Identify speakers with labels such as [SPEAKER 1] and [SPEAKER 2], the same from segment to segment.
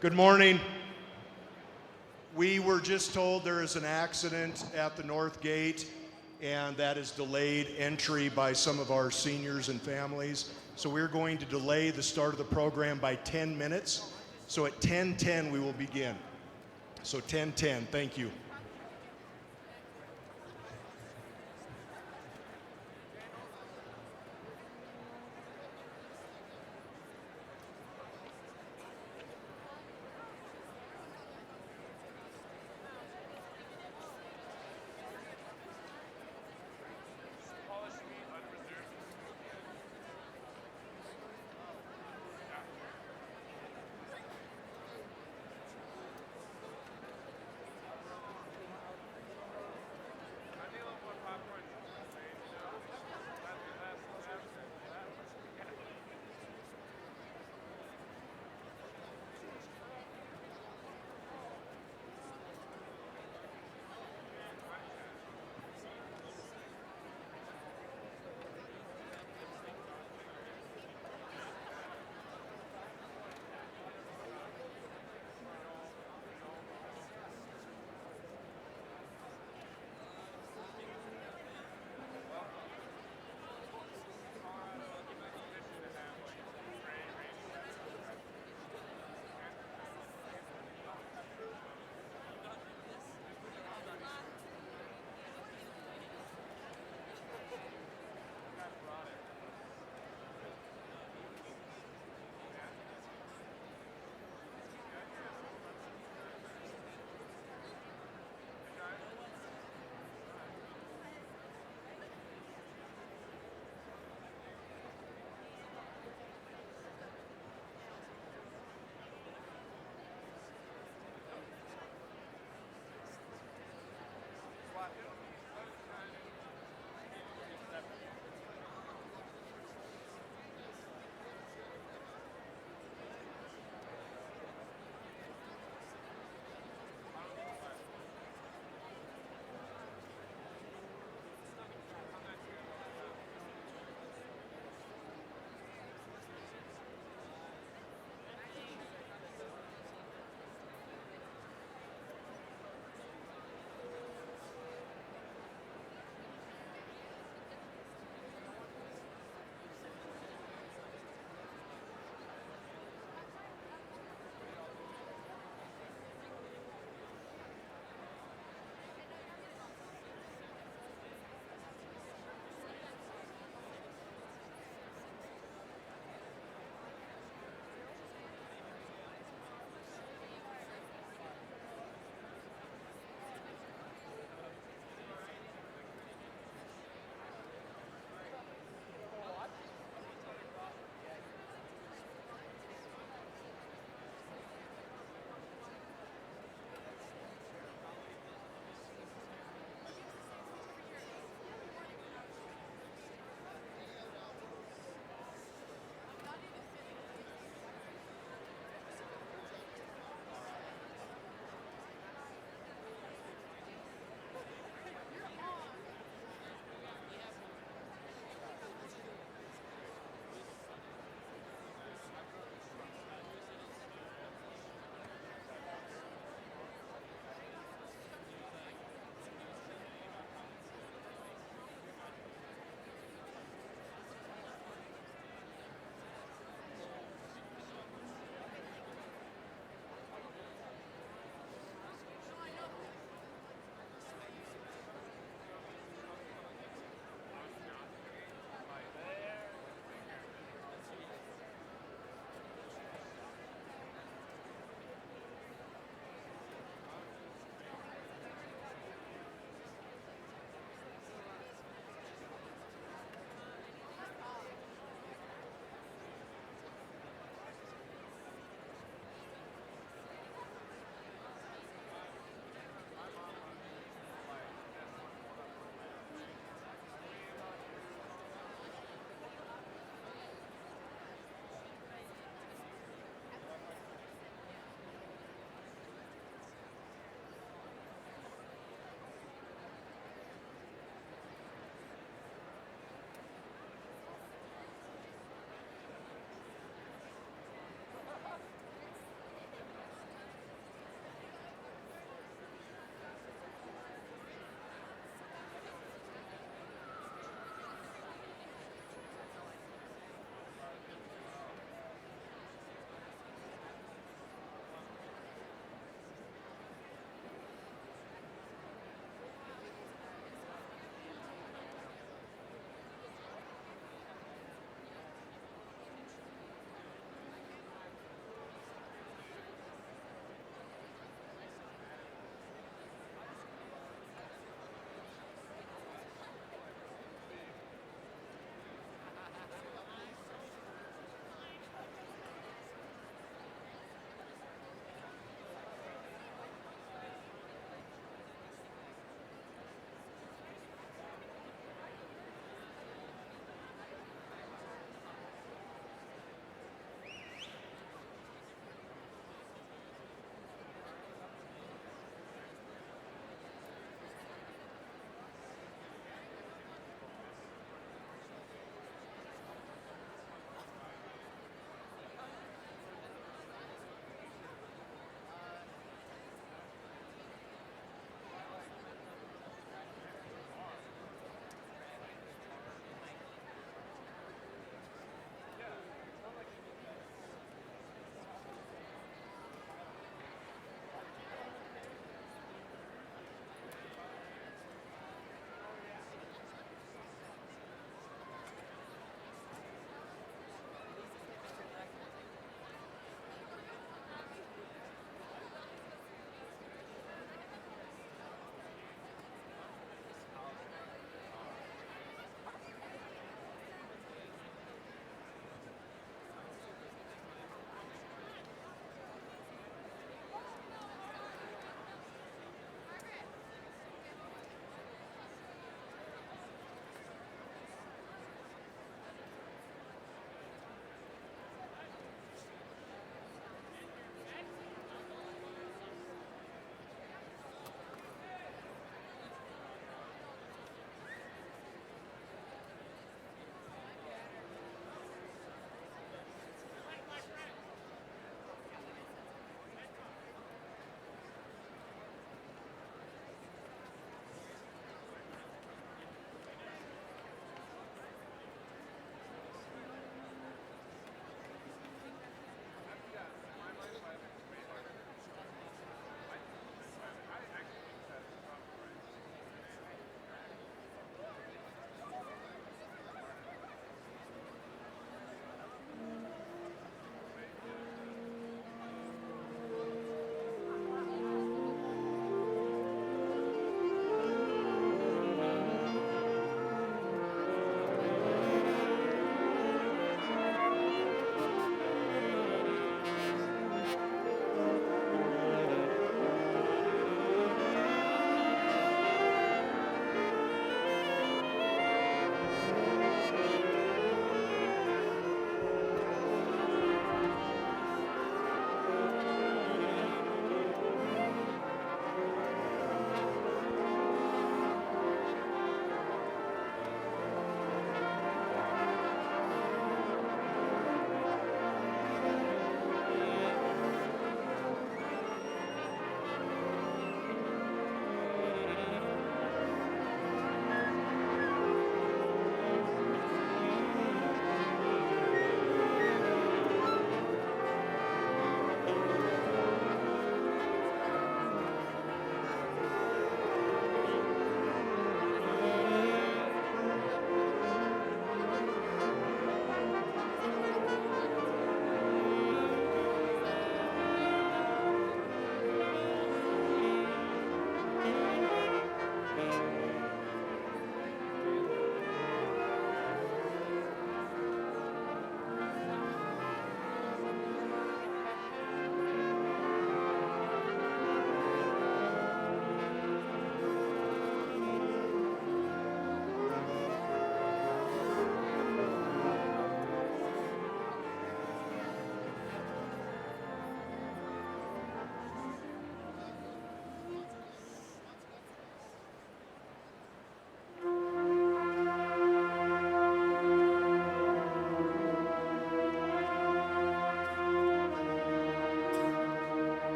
[SPEAKER 1] Good morning. We were just told there is an accident at the north gate, and that has delayed entry by some of our seniors and families. So we're going to delay the start of the program by 10 minutes. So at 10:10 we will begin. So 10:10, thank you.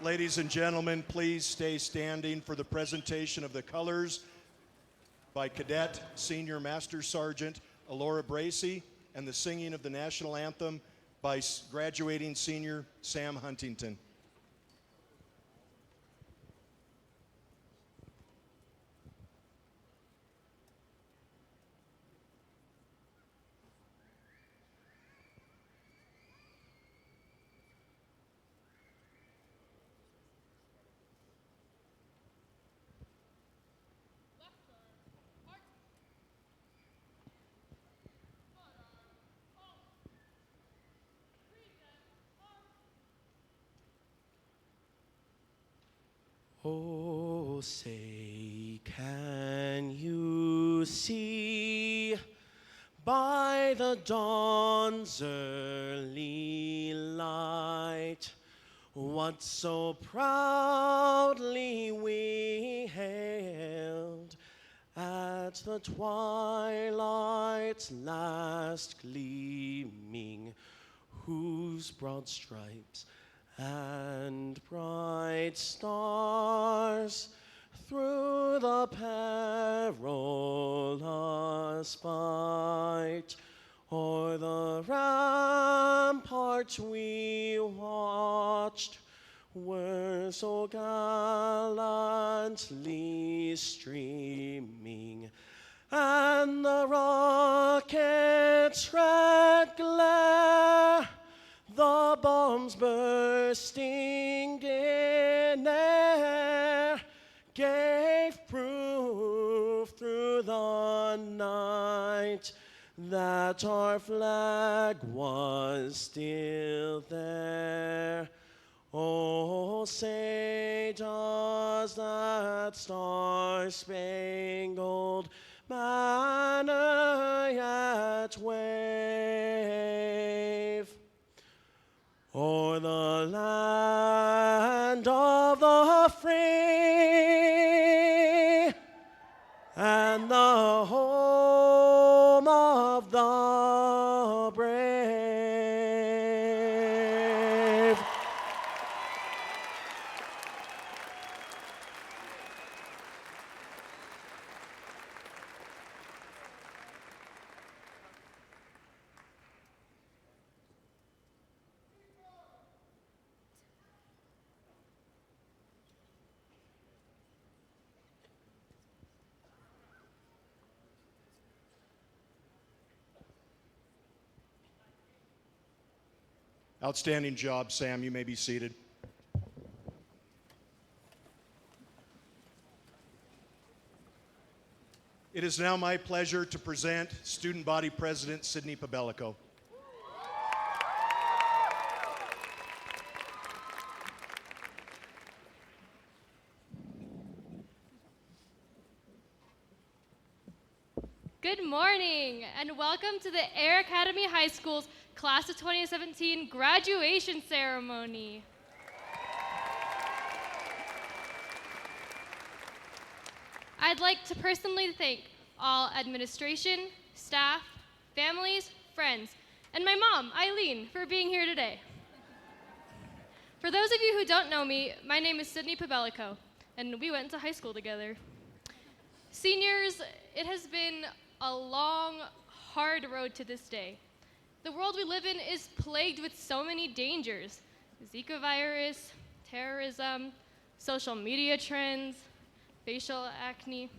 [SPEAKER 1] Ladies and gentlemen, please stay standing for the presentation of the colors by Cadet Senior Master Sergeant Alora Bracey and the singing of the national anthem by graduating senior Sam Huntington.
[SPEAKER 2] Oh, say, can you see by the dawn's early light what so proudly we hailed at the twilight's last gleaming, whose broad stripes and bright stars through the perilous fight o'er the ramparts we watched were so gallantly streaming, and the rocket's red glare, the bombs bursting in air, gave proof through the night that our flag was still there. Oh, say does that star-spangled banner yet wave o'er the land of the free and the home of the brave?
[SPEAKER 1] Outstanding job, Sam. You may be seated. It is now my pleasure to present Student Body President Sydney Pabelico.
[SPEAKER 3] Good morning, and welcome to the Air Academy High School's Class of 2017 graduation ceremony. I'd like to personally thank all administration, staff, families, friends, and my mom, Eileen, for being here today. For those of you who don't know me, my name is Sydney Pabelico, and we went to high school together. Seniors, it has been a long, hard road to this day. The world we live in is plagued with so many dangers: Zika virus, terrorism, social media trends, facial acne.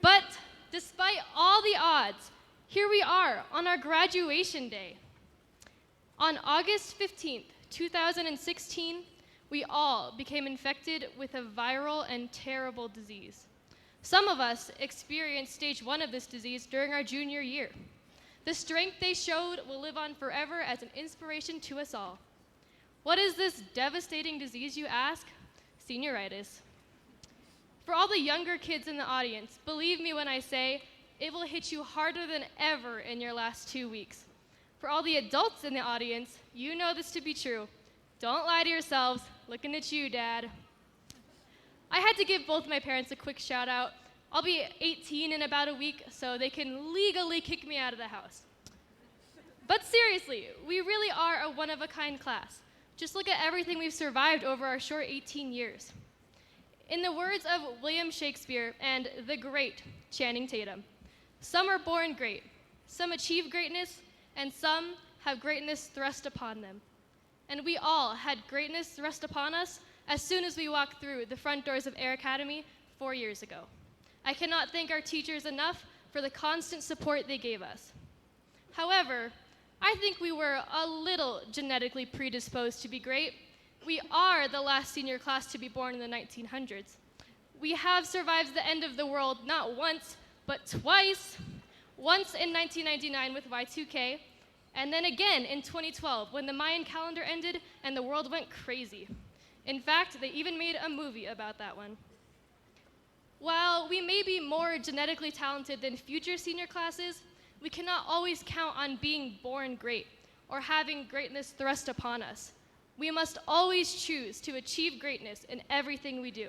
[SPEAKER 3] But despite all the odds, here we are on our graduation day. On August 15th, 2016, we all became infected with a viral and terrible disease. Some of us experienced stage 1 of this disease during our junior year. The strength they showed will live on forever as an inspiration to us all. What is this devastating disease, you ask? Senioritis. For all the younger kids in the audience, believe me when I say it will hit you harder than ever in your last 2 weeks. For all the adults in the audience, you know this to be true. Don't lie to yourselves. Looking at you, Dad. I had to give both my parents a quick shout out. I'll be 18 in about a week, so they can legally kick me out of the house. But seriously, we really are a one-of-a-kind class. Just look at everything we've survived over our short 18 years. In the words of William Shakespeare and the great Channing Tatum, some are born great, some achieve greatness, and some have greatness thrust upon them. And we all had greatness thrust upon us as soon as we walked through the front doors of Air Academy 4 years ago. I cannot thank our teachers enough for the constant support they gave us. However, I think we were a little genetically predisposed to be great. We are the last senior class to be born in the 1900s. We have survived the end of the world not once, but twice. Once in 1999 with Y2K, and then again in 2012 when the Mayan calendar ended and the world went crazy. In fact, they even made a movie about that one. While we may be more genetically talented than future senior classes, we cannot always count on being born great or having greatness thrust upon us. We must always choose to achieve greatness in everything we do.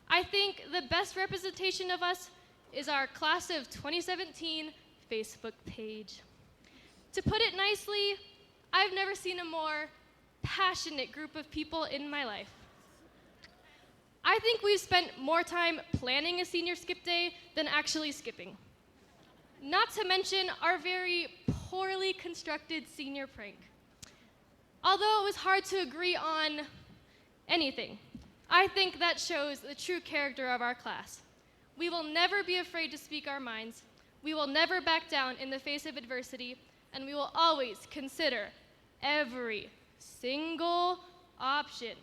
[SPEAKER 3] I think the best representation of us is our Class of 2017 Facebook page. To put it nicely, I've never seen a more passionate group of people in my life. I think we've spent more time planning a senior skip day than actually skipping. Not to mention our very poorly constructed senior prank. Although it was hard to agree on anything, I think that shows the true character of our class. We will never be afraid to speak our minds. We will never back down in the face of adversity, and we will always consider every single option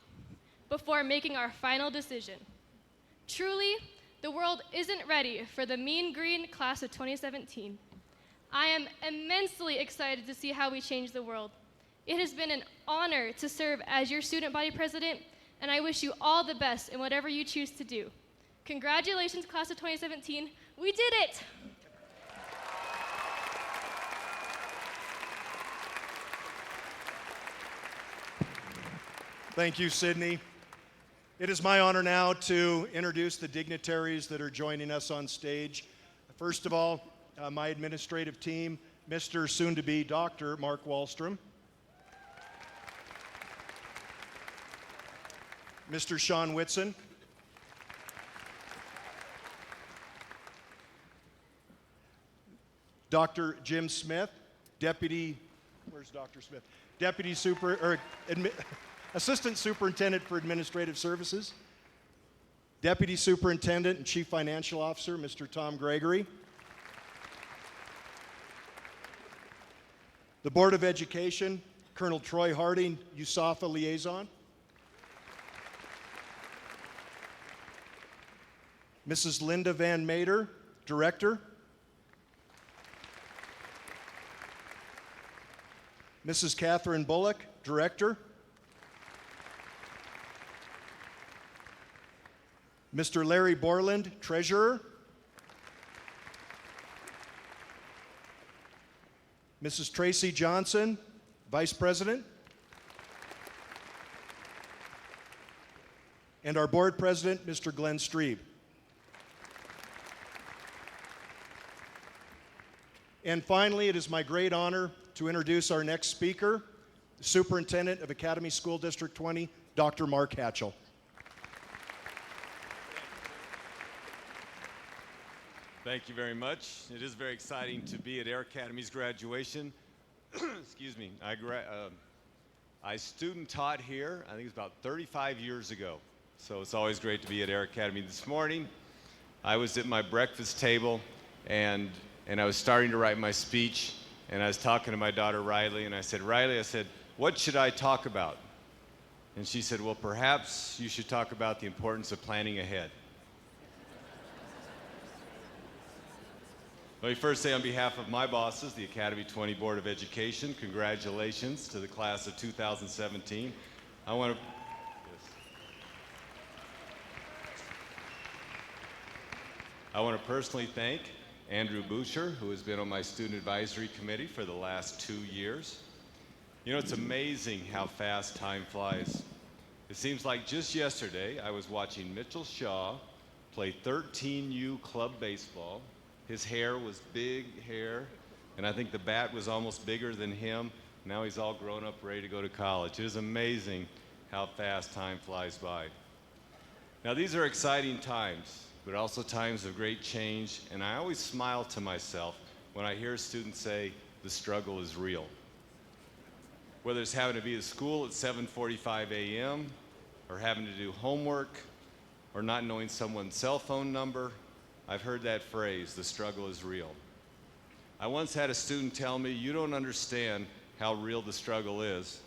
[SPEAKER 3] before making our final decision. Truly, the world isn't ready for the mean green class of 2017. I am immensely excited to see how we change the world. It has been an honor to serve as your student body president, and I wish you all the best in whatever you choose to do. Congratulations, class of 2017. We did it!
[SPEAKER 1] Thank you, Sydney. It is my honor now to introduce the dignitaries that are joining us on stage. First of all, my administrative team, Mr. soon-to-be Dr. Mark Wallstrom, Mr. Sean Whitson, Dr. Jim Smith, where's Dr. Smith? Assistant Superintendent for Administrative Services, Deputy Superintendent and Chief Financial Officer, Mr. Tom Gregory, the Board of Education, Colonel Troy Harding, USAFA Liaison, Mrs. Linda Van Mater, Director, Mrs. Catherine Bullock, Director, Mr. Larry Borland, Treasurer, Mrs. Tracy Johnson, Vice President, and our Board President, Mr. Glenn Strebe. And finally, it is my great honor to introduce our next speaker, the Superintendent of Academy School District 20, Dr. Mark Hatchell.
[SPEAKER 4] Thank you very much. It is very exciting to be at Air Academy's graduation. Excuse me. I student taught here, I think it's about 35 years ago. So it's always great to be at Air Academy. This morning, I was at my breakfast table and I was starting to write my speech, and I was talking to my daughter Riley, and I said, Riley, what should I talk about? And she said, well, perhaps you should talk about the importance of planning ahead. Let me first say on behalf of my bosses, the Academy 20 Board of Education, congratulations to the class of 2017. I want to personally thank Andrew Boucher, who has been on my student advisory committee for the last 2 years. You know, it's amazing how fast time flies. It seems like just yesterday I was watching Mitchell Shaw play 13U club baseball. His hair was big hair, and I think the bat was almost bigger than him. Now he's all grown up, ready to go to college. It is amazing how fast time flies by. Now, these are exciting times, but also times of great change, and I always smile to myself when I hear students say, the struggle is real. Whether it's having to be at school at 7:45 a.m., or having to do homework, or not knowing someone's cell phone number, I've heard that phrase, the struggle is real. I once had a student tell me, you don't understand how real the struggle is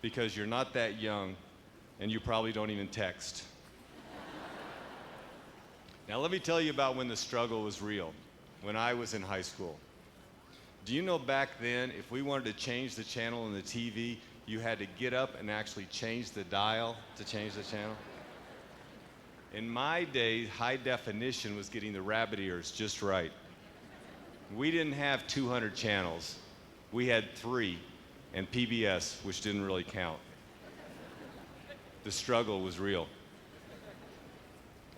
[SPEAKER 4] because you're not that young and you probably don't even text. Now let me tell you about when the struggle was real, when I was in high school. Do you know back then, if we wanted to change the channel on the TV, you had to get up and actually change the dial to change the channel? In my day, high definition was getting the rabbit ears just right. We didn't have 200 channels. We had 3, and PBS, which didn't really count. The struggle was real.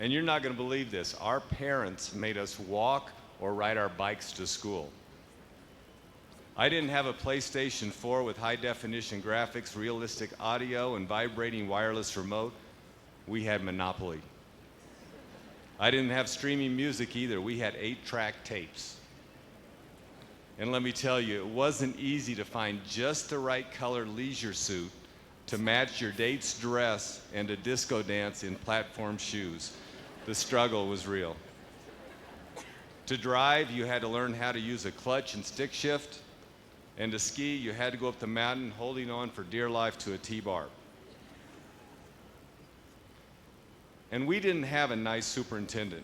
[SPEAKER 4] And you're not going to believe this. Our parents made us walk or ride our bikes to school. I didn't have a PlayStation 4 with high-definition graphics, realistic audio, and vibrating wireless remote. We had Monopoly. I didn't have streaming music either. We had 8-track tapes. And let me tell you, it wasn't easy to find just the right color leisure suit to match your date's dress and to disco dance in platform shoes. The struggle was real. To drive, you had to learn how to use a clutch and stick shift. And to ski, you had to go up the mountain holding on for dear life to a T-bar. And we didn't have a nice superintendent.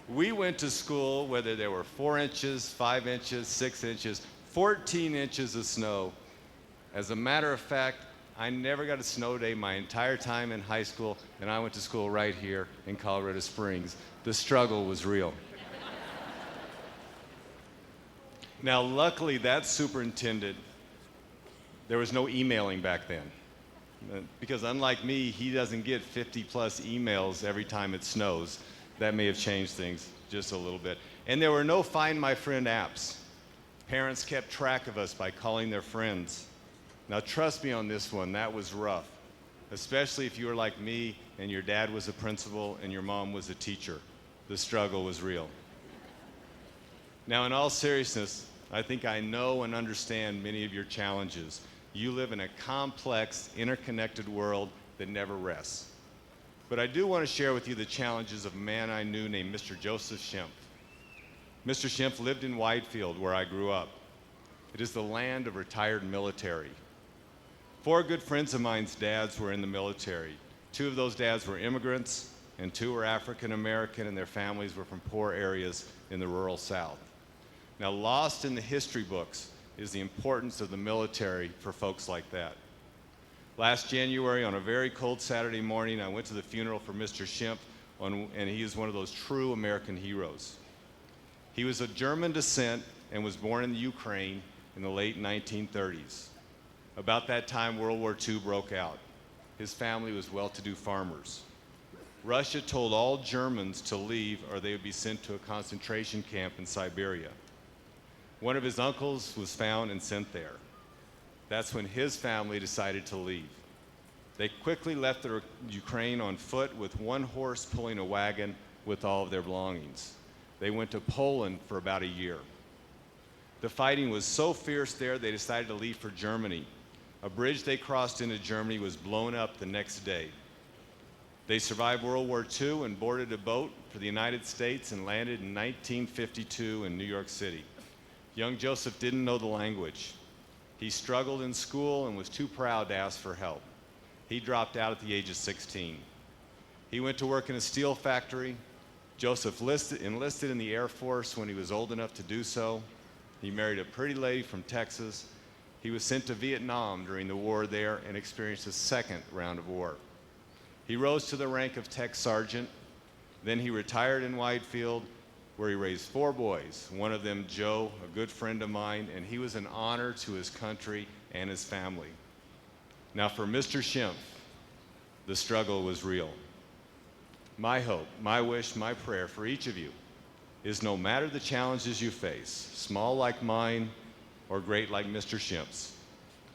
[SPEAKER 4] We went to school whether there were 4 inches, 5 inches, 6 inches, 14 inches of snow. As a matter of fact, I never got a snow day my entire time in high school, and I went to school right here in Colorado Springs. The struggle was real. Now, luckily, that superintendent, there was no emailing back then. Because unlike me, he doesn't get 50-plus emails every time it snows. That may have changed things just a little bit. And there were no Find My Friend apps. Parents kept track of us by calling their friends. Now, trust me on this one, that was rough, especially if you were like me and your dad was a principal and your mom was a teacher. The struggle was real. Now, in all seriousness, I think I know and understand many of your challenges. You live in a complex, interconnected world that never rests. But I do want to share with you the challenges of a man I knew named Mr. Joseph Schimpf. Mr. Schimpf lived in Whitefield, where I grew up. It is the land of retired military. 4 good friends of mine's dads were in the military. 2 of those dads were immigrants, and 2 were African American, and their families were from poor areas in the rural South. Now, lost in the history books is the importance of the military for folks like that. Last January, on a very cold Saturday morning, I went to the funeral for Mr. Schimpf, and he is one of those true American heroes. He was of German descent and was born in the Ukraine in the late 1930s. About that time, World War II broke out. His family was well-to-do farmers. Russia told all Germans to leave or they would be sent to a concentration camp in Siberia. One of his uncles was found and sent there. That's when his family decided to leave. They quickly left the Ukraine on foot with 1 horse pulling a wagon with all of their belongings. They went to Poland for about a year. The fighting was so fierce there, they decided to leave for Germany. A bridge they crossed into Germany was blown up the next day. They survived World War II and boarded a boat for the United States and landed in 1952 in New York City. Young Joseph didn't know the language. He struggled in school and was too proud to ask for help. He dropped out at the age of 16. He went to work in a steel factory. Joseph enlisted in the Air Force when he was old enough to do so. He married a pretty lady from Texas. He was sent to Vietnam during the war there and experienced a 2nd round of war. He rose to the rank of tech sergeant. Then he retired in Whitefield, where he raised 4 boys, one of them Joe, a good friend of mine, and he was an honor to his country and his family. Now for Mr. Schimpf, the struggle was real. My hope, my wish, my prayer for each of you is no matter the challenges you face, small like mine or great like Mr. Schimp's,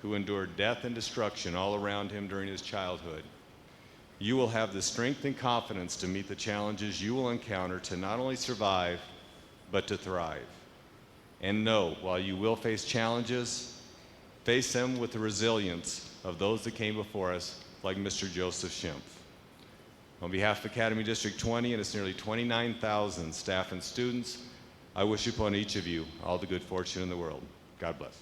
[SPEAKER 4] who endured death and destruction all around him during his childhood, you will have the strength and confidence to meet the challenges you will encounter to not only survive, but to thrive. And know, while you will face challenges, face them with the resilience of those that came before us, like Mr. Joseph Schimpf. On behalf of Academy District 20 and its nearly 29,000 staff and students, I wish upon each of you all the good fortune in the world. God bless.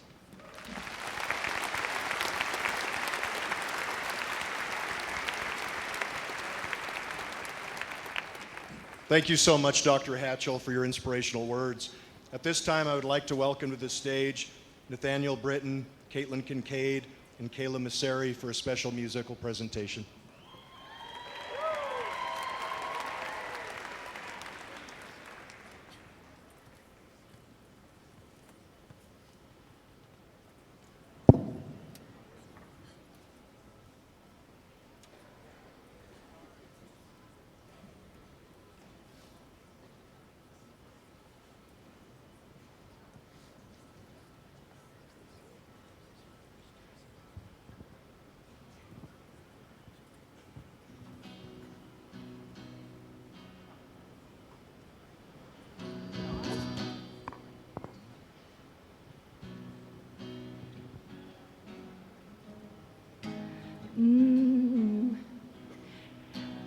[SPEAKER 1] Thank you so much, Dr. Hatchell, for your inspirational words. At this time, I would like to welcome to the stage Nathaniel Britton, Caitlin Kincaid, and Kayla Masseri for a special musical presentation.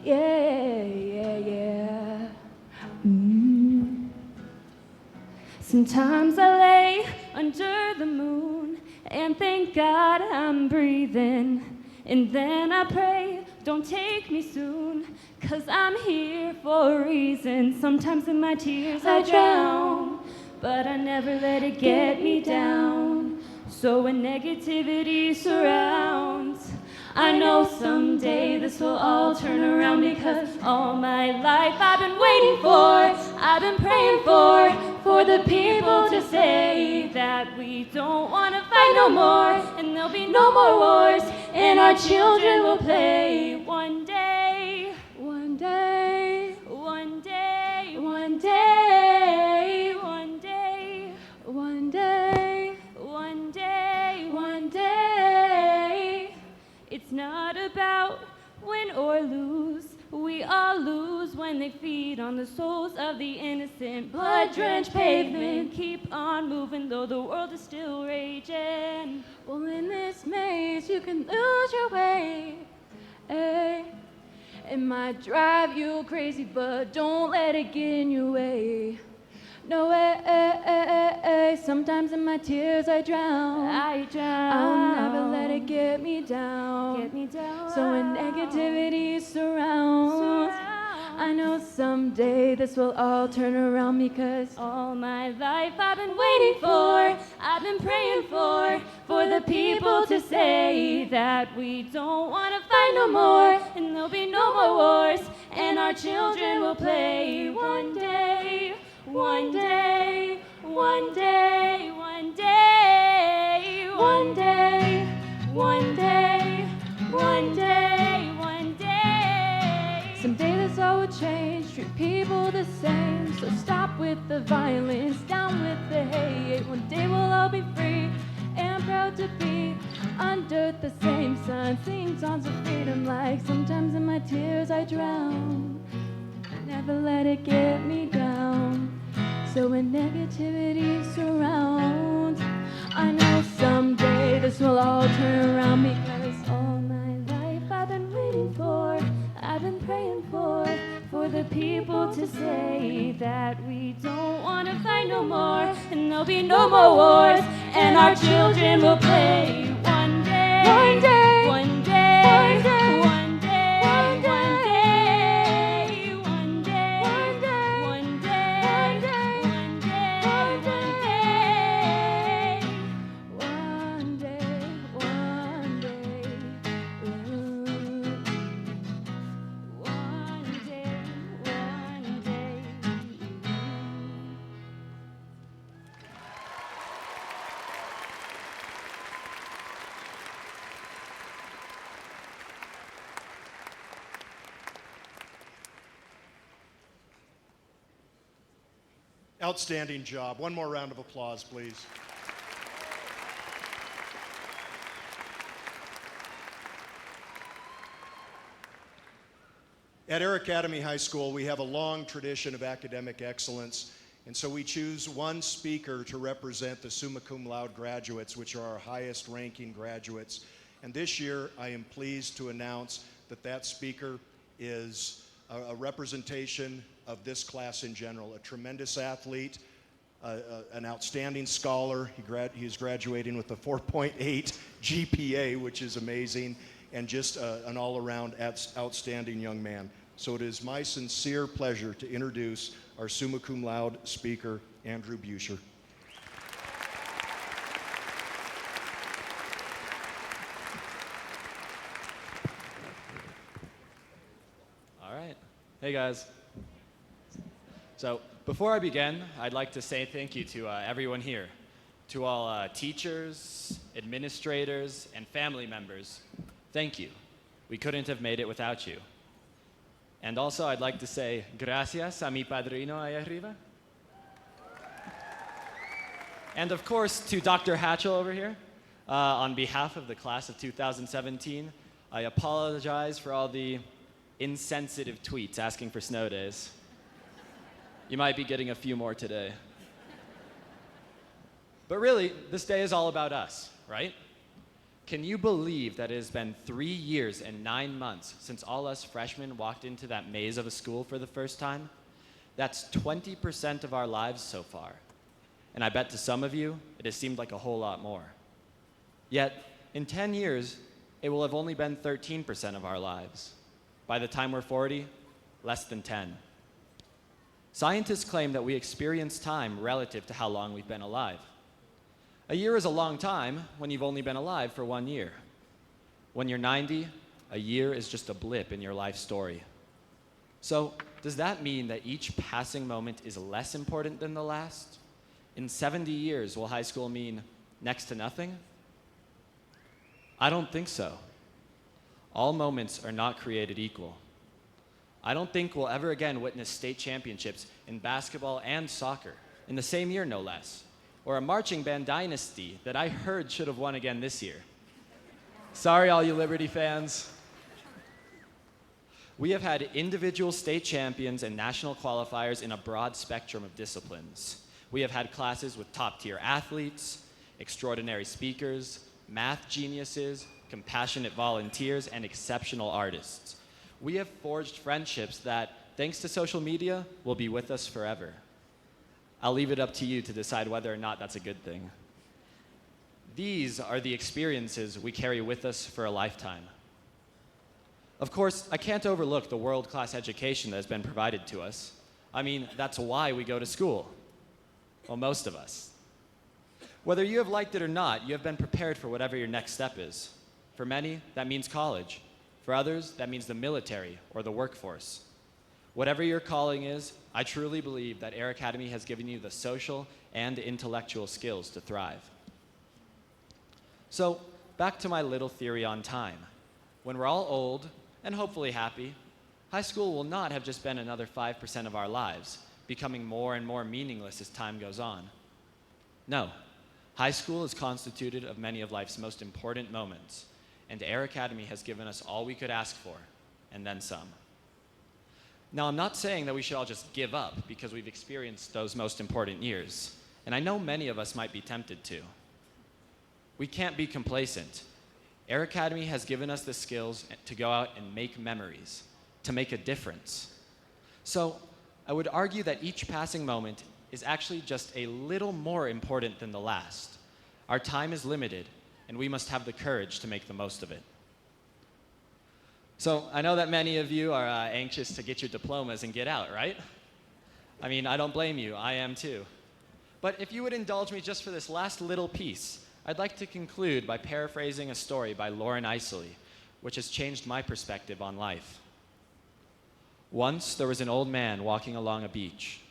[SPEAKER 5] Yeah. Sometimes I lay under the moon and thank God I'm breathing. And then I pray, don't take me soon, 'cause I'm here for a reason. Sometimes in my tears I drown, but I never let it get me down. So when negativity surrounds, I know someday this will all turn around, because all my life I've been waiting for, I've been praying for the people to say that we don't want to fight no more, and there'll be no more wars, and our children will play one day, one day, one day, one day, one day, one day, one day, one day. It's not about win or lose. We all lose when they feed on the souls of the innocent. Blood-drenched pavement, keep on moving though the world is still raging. Well, in this maze you can lose your way. It might drive you crazy, but don't let it get in your way. No way, sometimes in my tears I drown. I'll never let it get me down. So when negativity surrounds, I know someday this will all turn around, because all my life I've been waiting for, I've been praying for the people to say that we don't want to fight no more, and there'll be no more wars, and our children will play one day. One day, one day, one day, one day, one day, one day, one day. Someday this all will change, treat people the same. So stop with the violence, down with the hate. One day we'll all be free and proud to be under the same sun, singing songs of freedom, like sometimes in my tears I drown. Never let it get me down. So when negativity surrounds, I know someday this will all turn around, because all my life I've been waiting for, I've been praying for the people to say that we don't want to fight no more, and there'll be no more wars, and our children will play one day, one day, one day, one day, one day, one day.
[SPEAKER 1] Outstanding job. One more round of applause, please. At Air Academy High School, we have a long tradition of academic excellence, and so we choose one speaker to represent the summa cum laude graduates, which are our highest ranking graduates. And this year, I am pleased to announce that that speaker is a representation of this class in general, a tremendous athlete, an outstanding scholar. He is graduating with a 4.8 GPA, which is amazing, and just an all-around outstanding young man. So it is my sincere pleasure to introduce our summa cum laude speaker, Andrew Buescher.
[SPEAKER 6] All right. Hey, guys. So before I begin, I'd like to say thank you to everyone here, to all teachers, administrators, and family members. Thank you. We couldn't have made it without you. And also, I'd like to say gracias a mi padrino allá arriba. And of course, to Dr. Hatchell over here, on behalf of the class of 2017, I apologize for all the insensitive tweets asking for snow days. You might be getting a few more today. But really, this day is all about us, right? Can you believe that it has been 3 years and 9 months since all us freshmen walked into that maze of a school for the first time? That's 20% of our lives so far. And I bet to some of you, it has seemed like a whole lot more. Yet, in 10 years, it will have only been 13% of our lives. By the time we're 40, less than 10. Scientists claim that we experience time relative to how long we've been alive. A year is a long time when you've only been alive for 1 year. When you're 90, a year is just a blip in your life story. So, does that mean that each passing moment is less important than the last? In 70 years, will high school mean next to nothing? I don't think so. All moments are not created equal. I don't think we'll ever again witness state championships in basketball and soccer, in the same year no less, or a marching band dynasty that I heard should have won again this year. Sorry, all you Liberty fans. We have had individual state champions and national qualifiers in a broad spectrum of disciplines. We have had classes with top-tier athletes, extraordinary speakers, math geniuses, compassionate volunteers, and exceptional artists. We have forged friendships that, thanks to social media, will be with us forever. I'll leave it up to you to decide whether or not that's a good thing. These are the experiences we carry with us for a lifetime. Of course, I can't overlook the world-class education that has been provided to us. I mean, that's why we go to school. Well, most of us. Whether you have liked it or not, you have been prepared for whatever your next step is. For many, that means college. For others, that means the military or the workforce. Whatever your calling is, I truly believe that Air Academy has given you the social and intellectual skills to thrive. So, back to my little theory on time. When we're all old and hopefully happy, high school will not have just been another 5% of our lives, becoming more and more meaningless as time goes on. No, high school is constituted of many of life's most important moments, and Air Academy has given us all we could ask for, and then some. Now, I'm not saying that we should all just give up because we've experienced those most important years, and I know many of us might be tempted to. We can't be complacent. Air Academy has given us the skills to go out and make memories, to make a difference. So, I would argue that each passing moment is actually just a little more important than the last. Our time is limited, and we must have the courage to make the most of it. So I know that many of you are anxious to get your diplomas and get out, right? I mean, I don't blame you. I am too. But if you would indulge me just for this last little piece, I'd like to conclude by paraphrasing a story by Lauren Isley, which has changed my perspective on life. Once, there was an old man walking along a beach.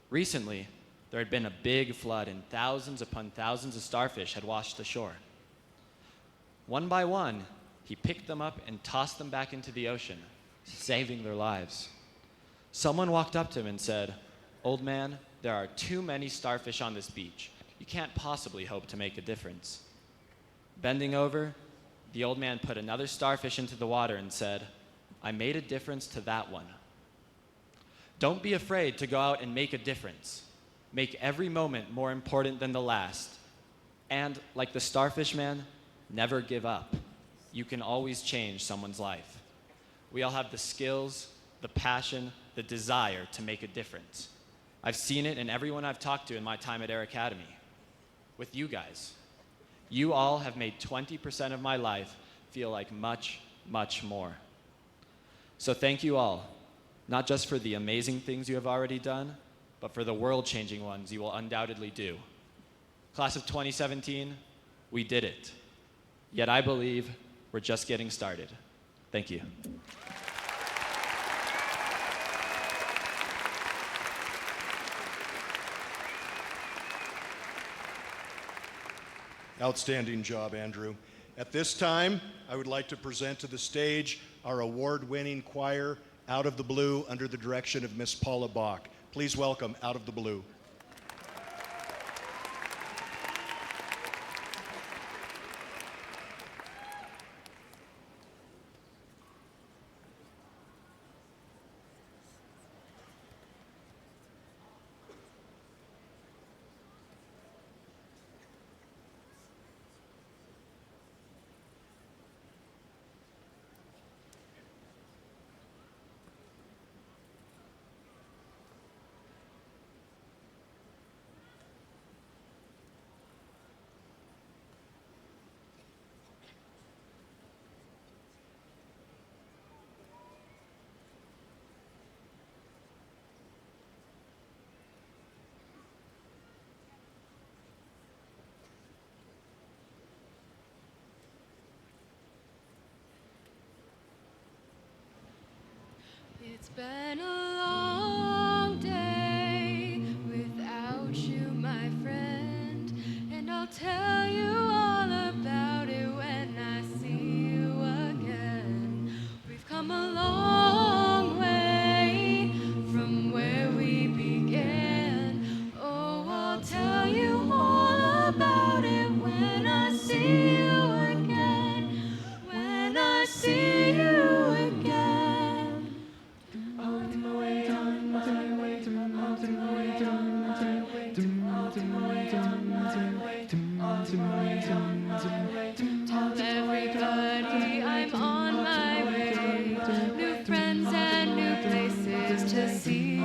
[SPEAKER 6] Recently, there had been a big flood and thousands upon thousands of starfish had washed ashore. One by one, he picked them up and tossed them back into the ocean, saving their lives. Someone walked up to him and said, "Old man, there are too many starfish on this beach. You can't possibly hope to make a difference. Bending over, the old man put another starfish into the water and said, I made a difference to that one. Don't be afraid to go out and make a difference. Make every moment more important than the last. And like the starfish man, never give up. You can always change someone's life. We all have the skills, the passion, the desire to make a difference. I've seen it in everyone I've talked to in my time at Air Academy. With you guys. You all have made 20% of my life feel like much, much more. So thank you all, not just for the amazing things you have already done, but for the world-changing ones you will undoubtedly do. Class of 2017, we did it. Yet I believe we're just getting started. Thank you.
[SPEAKER 1] Outstanding job, Andrew. At this time, I would like to present to the stage our award-winning choir, Out of the Blue, under the direction of Miss Paula Bach. Please welcome Out of the Blue.
[SPEAKER 5] It's been a long day without you, my friend, and I'll tell you all about it when I see you again. We've come a long way from where we began. Oh, I'll tell you all about it when I see you again. When I see you again. Tell everybody I'm on my way. New friends and new places to see.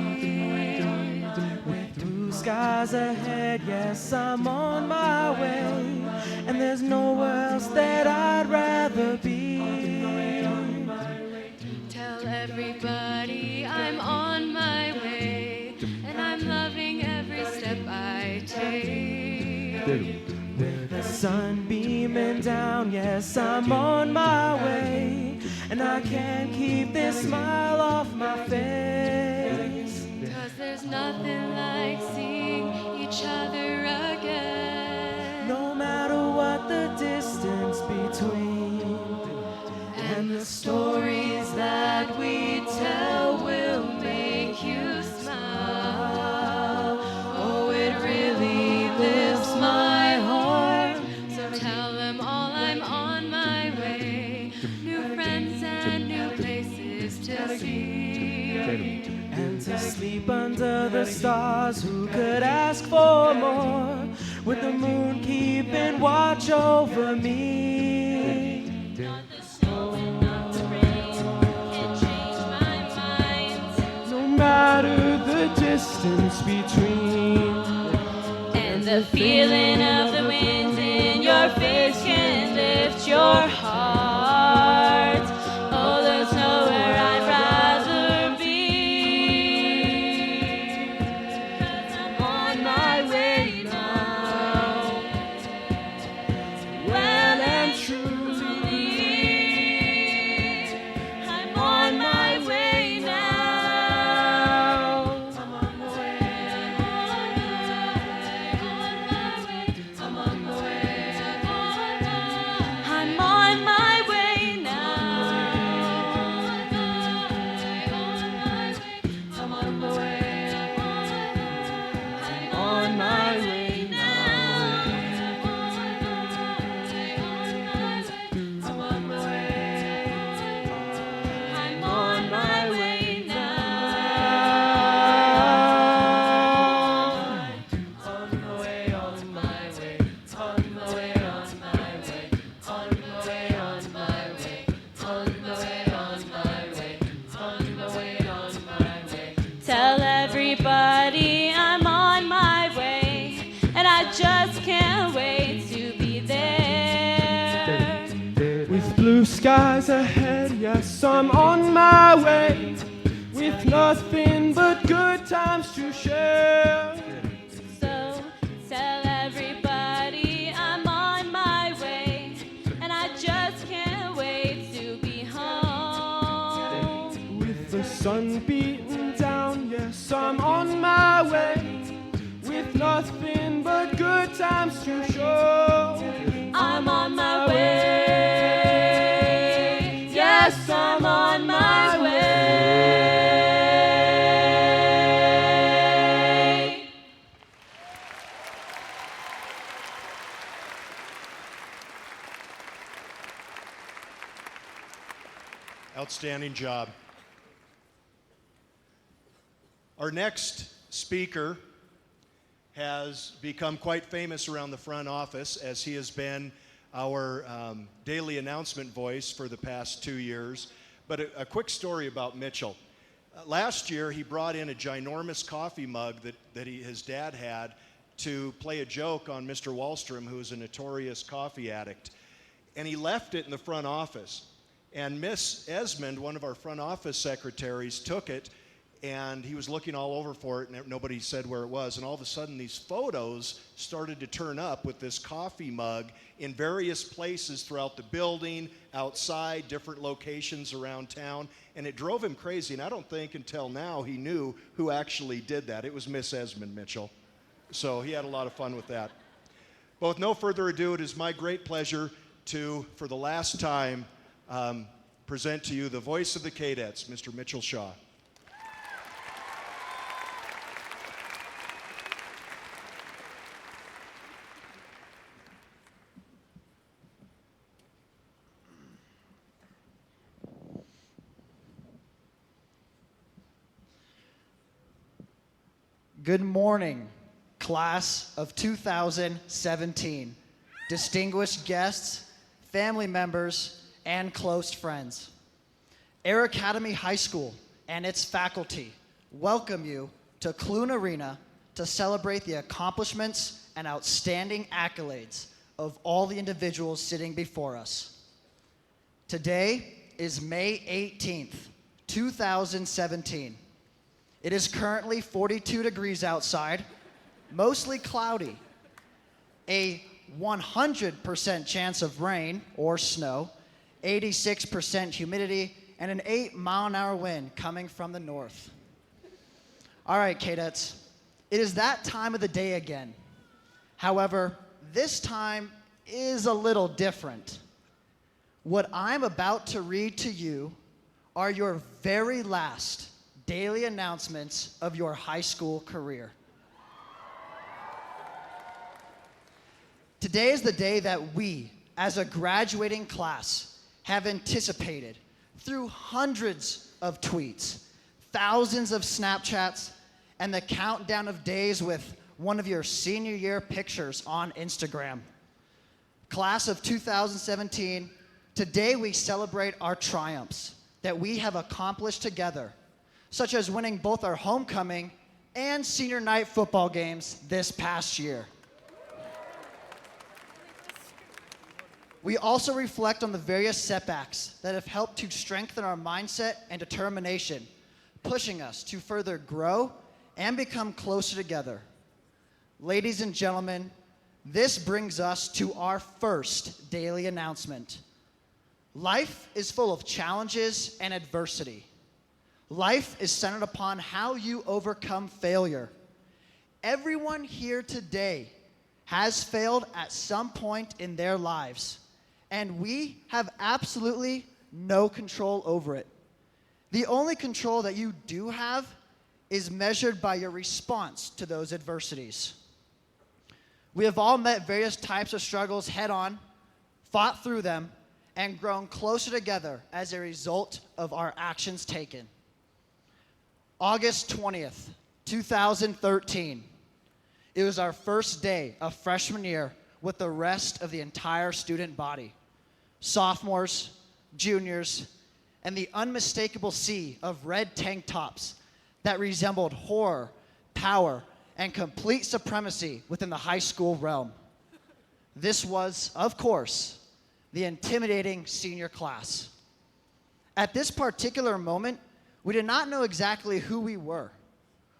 [SPEAKER 2] With blue skies ahead, yes, I'm on my way. And there's nowhere else that I'd rather be.
[SPEAKER 5] Tell everybody I'm on my way. And I'm loving every step I take.
[SPEAKER 2] With the sun beaming down, yes, I'm on my way. And I can't keep this smile off my face.
[SPEAKER 5] 'Cause there's nothing like seeing each other again.
[SPEAKER 2] No matter what the distance between.
[SPEAKER 5] And the stories that we tell will make you smile. Oh, it really lifts my heart. So tell them all I'm on my way. New friends and new places to see.
[SPEAKER 2] And to sleep under the stars, who could ask for more? With the moon keeping watch over me.
[SPEAKER 3] Not the snow and not the rain can change my mind.
[SPEAKER 2] No matter the distance between.
[SPEAKER 5] And the feeling of the wind in your face can lift your heart. Oh, there's nowhere I'd rather be. 'Cause I'm on my way now. Well and truly, I'm on my way now. I'm on my way. I'm on my way. I'm on my
[SPEAKER 2] my way with nothing but good times to share.
[SPEAKER 5] So tell everybody I'm on my way, and I just can't wait to be home.
[SPEAKER 2] With the sun beating down, yes, I'm on my way with nothing but good times to show.
[SPEAKER 5] I'm on my way. Yes, I'm on my way.
[SPEAKER 1] Outstanding job. Our next speaker has become quite famous around the front office, as he has been our daily announcement voice for the past 2 years. But a quick story about Mitchell. Last year, he brought in a ginormous coffee mug that his dad had to play a joke on Mr. Wallstrom, who is a notorious coffee addict. And he left it in the front office. And Miss Esmond, one of our front office secretaries, took it, and he was looking all over for it, and nobody said where it was. And all of a sudden, these photos started to turn up with this coffee mug in various places throughout the building, outside, different locations around town. And it drove him crazy. And I don't think until now he knew who actually did that. It was Miss Esmond Mitchell. So he had a lot of fun with that. But with no further ado, it is my great pleasure to, for the last time, present to you the voice of the Cadets, Mr. Mitchell Shaw.
[SPEAKER 7] Good morning, class of 2017, distinguished guests, family members, and close friends. Air Academy High School and its faculty welcome you to Clune Arena to celebrate the accomplishments and outstanding accolades of all the individuals sitting before us. Today is May 18th, 2017. It is currently 42 degrees outside, mostly cloudy, a 100% chance of rain or snow, 86% humidity, and an 8-mile-an-hour wind coming from the north. All right, cadets, it is that time of the day again. However, this time is a little different. What I'm about to read to you are your very last daily announcements of your high school career. Today is the day that we, as a graduating class, have anticipated through hundreds of tweets, thousands of Snapchats, and the countdown of days with one of your senior year pictures on Instagram. Class of 2017, today we celebrate our triumphs that we have accomplished together, such as winning both our homecoming and senior night football games this past year. We also reflect on the various setbacks that have helped to strengthen our mindset and determination, pushing us to further grow and become closer together. Ladies and gentlemen, this brings us to our first daily announcement. Life is full of challenges and adversity. Life is centered upon how you overcome failure. Everyone here today has failed at some point in their lives, and we have absolutely no control over it. The only control that you do have is measured by your response to those adversities. We have all met various types of struggles head-on, fought through them, and grown closer together as a result of our actions taken. August 20th, 2013. It was our first day of freshman year with the rest of the entire student body. Sophomores, juniors, and the unmistakable sea of red tank tops that resembled horror, power, and complete supremacy within the high school realm. This was, of course, the intimidating senior class. At this particular moment, we did not know exactly who we were.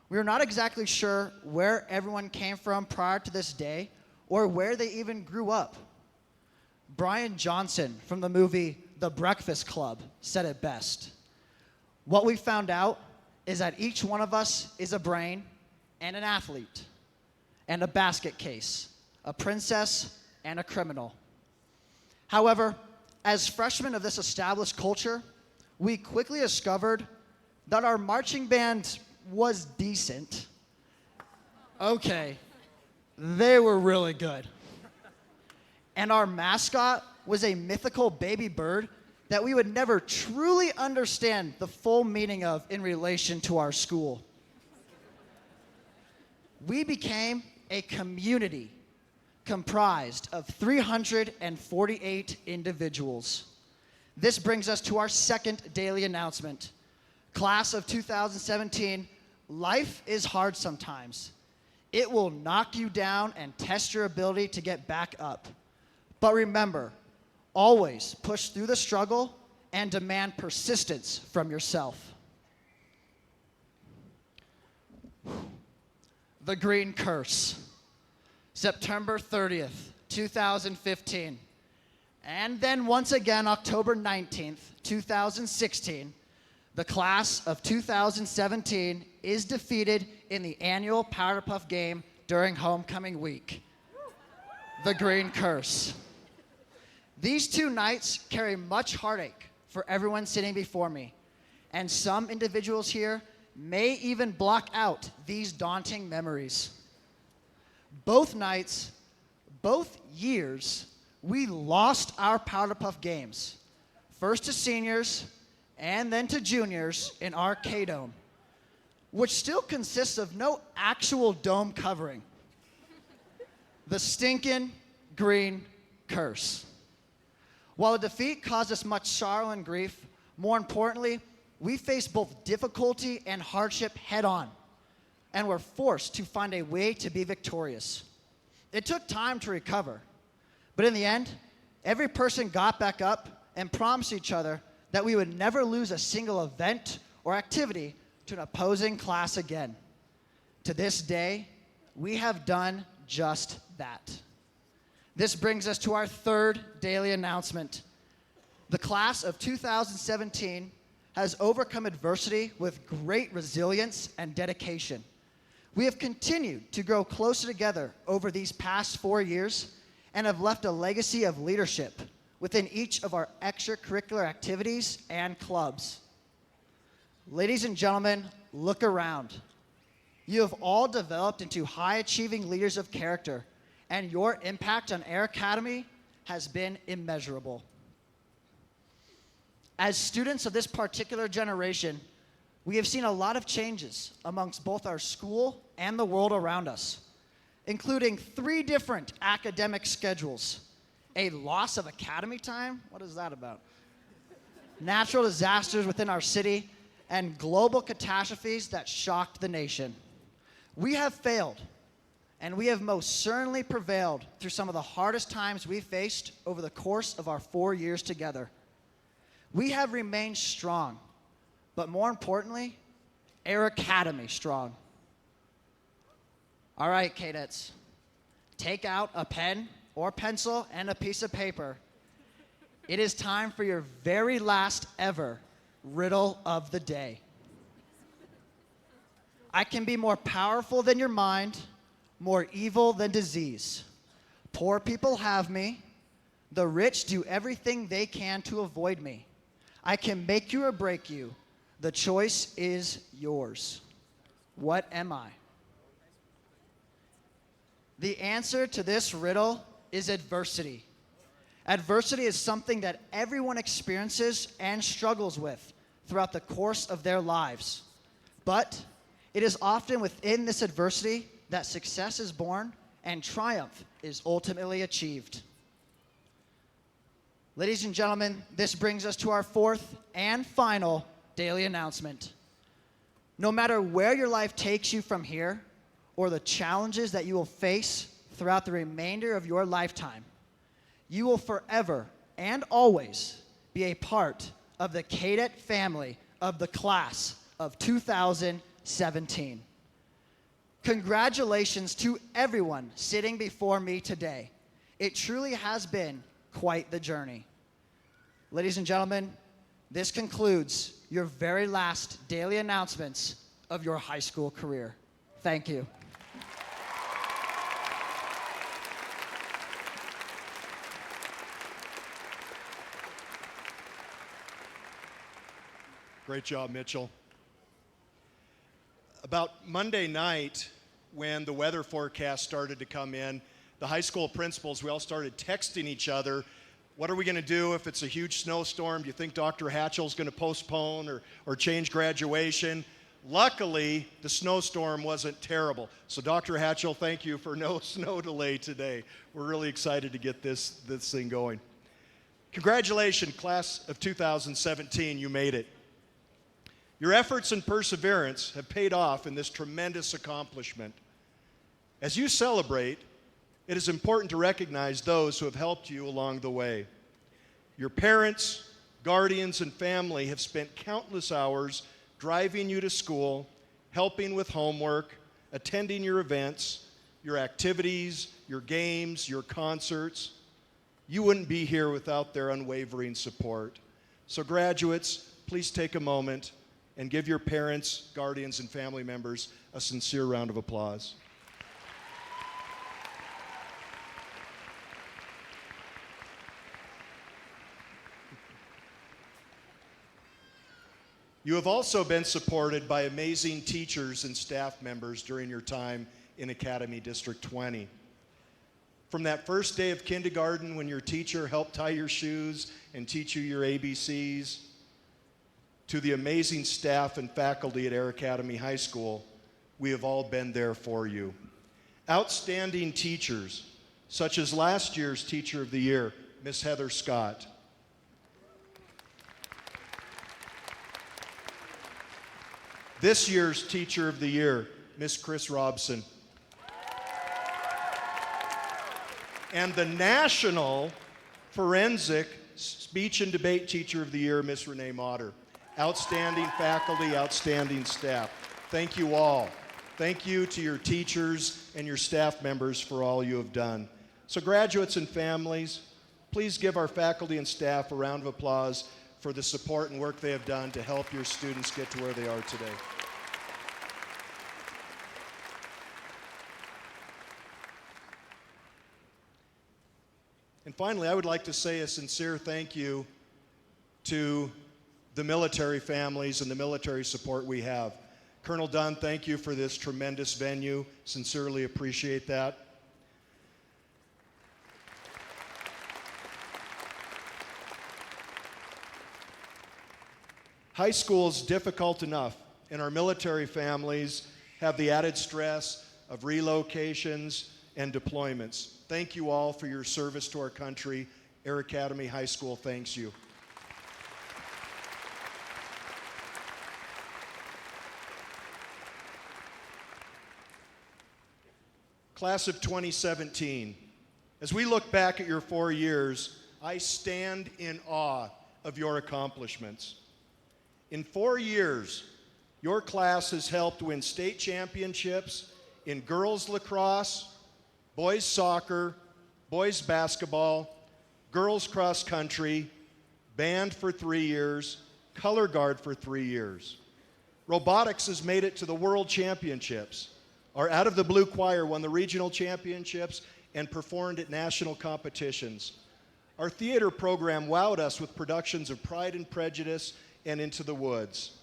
[SPEAKER 7] We were not exactly sure where everyone came from prior to this day or where they even grew up. Brian Johnson from the movie The Breakfast Club said it best. What we found out is that each one of us is a brain and an athlete and a basket case, a princess and a criminal. However, as freshmen of this established culture, we quickly discovered that our marching band was decent. Okay, they were really good. And our mascot was a mythical baby bird that we would never truly understand the full meaning of in relation to our school. We became a community comprised of 348 individuals. This brings us to our second daily announcement. Class of 2017, life is hard sometimes. It will knock you down and test your ability to get back up. But remember, always push through the struggle and demand persistence from yourself. The Green Curse, September 30th, 2015. And then once again, October 19th, 2016, the class of 2017 is defeated in the annual Powder Puff game during homecoming week. The Green Curse. These 2 nights carry much heartache for everyone sitting before me, and some individuals here may even block out these daunting memories. Both nights, both years, we lost our Powder Puff games, first to seniors and then to juniors in our K-Dome, which still consists of no actual dome covering. The stinking Green Curse. While the defeat caused us much sorrow and grief, more importantly, we faced both difficulty and hardship head on, and were forced to find a way to be victorious. It took time to recover, but in the end, every person got back up and promised each other that we would never lose a single event or activity to an opposing class again. To this day, we have done just that. This brings us to our third daily announcement. The class of 2017 has overcome adversity with great resilience and dedication. We have continued to grow closer together over these past 4 years and have left a legacy of leadership within each of our extracurricular activities and clubs. Ladies and gentlemen, look around. You have all developed into high-achieving leaders of character, and your impact on Air Academy has been immeasurable. As students of this particular generation, we have seen a lot of changes amongst both our school and the world around us, including 3 different academic schedules, a loss of academy time, what is that about? Natural disasters within our city, and global catastrophes that shocked the nation. We have failed, and we have most certainly prevailed through some of the hardest times we faced over the course of our 4 years together. We have remained strong, but more importantly, Air Academy strong. All right, cadets, take out a pen or pencil and a piece of paper. It is time for your very last ever riddle of the day. I can be more powerful than your mind, more evil than disease. Poor people have me. The rich do everything they can to avoid me. I can make you or break you. The choice is yours. What am I? The answer to this riddle is adversity. Adversity is something that everyone experiences and struggles with throughout the course of their lives. But it is often within this adversity that success is born and triumph is ultimately achieved. Ladies and gentlemen, this brings us to our 4th and final daily announcement. No matter where your life takes you from here, or the challenges that you will face throughout the remainder of your lifetime, you will forever and always be a part of the cadet family of the class of 2017. Congratulations to everyone sitting before me today. It truly has been quite the journey. Ladies and gentlemen, this concludes your very last daily announcements of your high school career. Thank you.
[SPEAKER 1] Great job, Mitchell. About Monday night, when the weather forecast started to come in, the high school principals, we all started texting each other. What are we going to do if it's a huge snowstorm? Do you think Dr. Hatchell's going to postpone or change graduation? Luckily, the snowstorm wasn't terrible. So Dr. Hatchell, thank you for no snow delay today. We're really excited to get this thing going. Congratulations, class of 2017, you made it. Your efforts and perseverance have paid off in this tremendous accomplishment. As you celebrate, it is important to recognize those who have helped you along the way. Your parents, guardians, and family have spent countless hours driving you to school, helping with homework, attending your events, your activities, your games, your concerts. You wouldn't be here without their unwavering support. So graduates, please take a moment and give your parents, guardians, and family members a sincere round of applause. You have also been supported by amazing teachers and staff members during your time in Academy District 20. From that first day of kindergarten when your teacher helped tie your shoes and teach you your ABCs, to the amazing staff and faculty at Air Academy High School, we have all been there for you. Outstanding teachers, such as last year's Teacher of the Year, Miss Heather Scott. This year's Teacher of the Year, Miss Chris Robson. And the National Forensic Speech and Debate Teacher of the Year, Miss Renee Motter. Outstanding faculty, outstanding staff. Thank you all. Thank you to your teachers and your staff members for all you have done. So graduates and families, please give our faculty and staff a round of applause for the support and work they have done to help your students get to where they are today. And finally, I would like to say a sincere thank you to the military families and the military support we have. Colonel Dunn, thank you for this tremendous venue. Sincerely appreciate that. High school is difficult enough, and our military families have the added stress of relocations and deployments. Thank you all for your service to our country. Air Academy High School thanks you. Class of 2017, as we look back at your 4 years, I stand in awe of your accomplishments. In 4 years, your class has helped win state championships in girls lacrosse, boys soccer, boys basketball, girls cross country, band for 3 years, color guard for 3 years. Robotics has made it to the world championships. Our Out of the Blue Choir won the regional championships and performed at national competitions. Our theater program wowed us with productions of Pride and Prejudice and Into the Woods.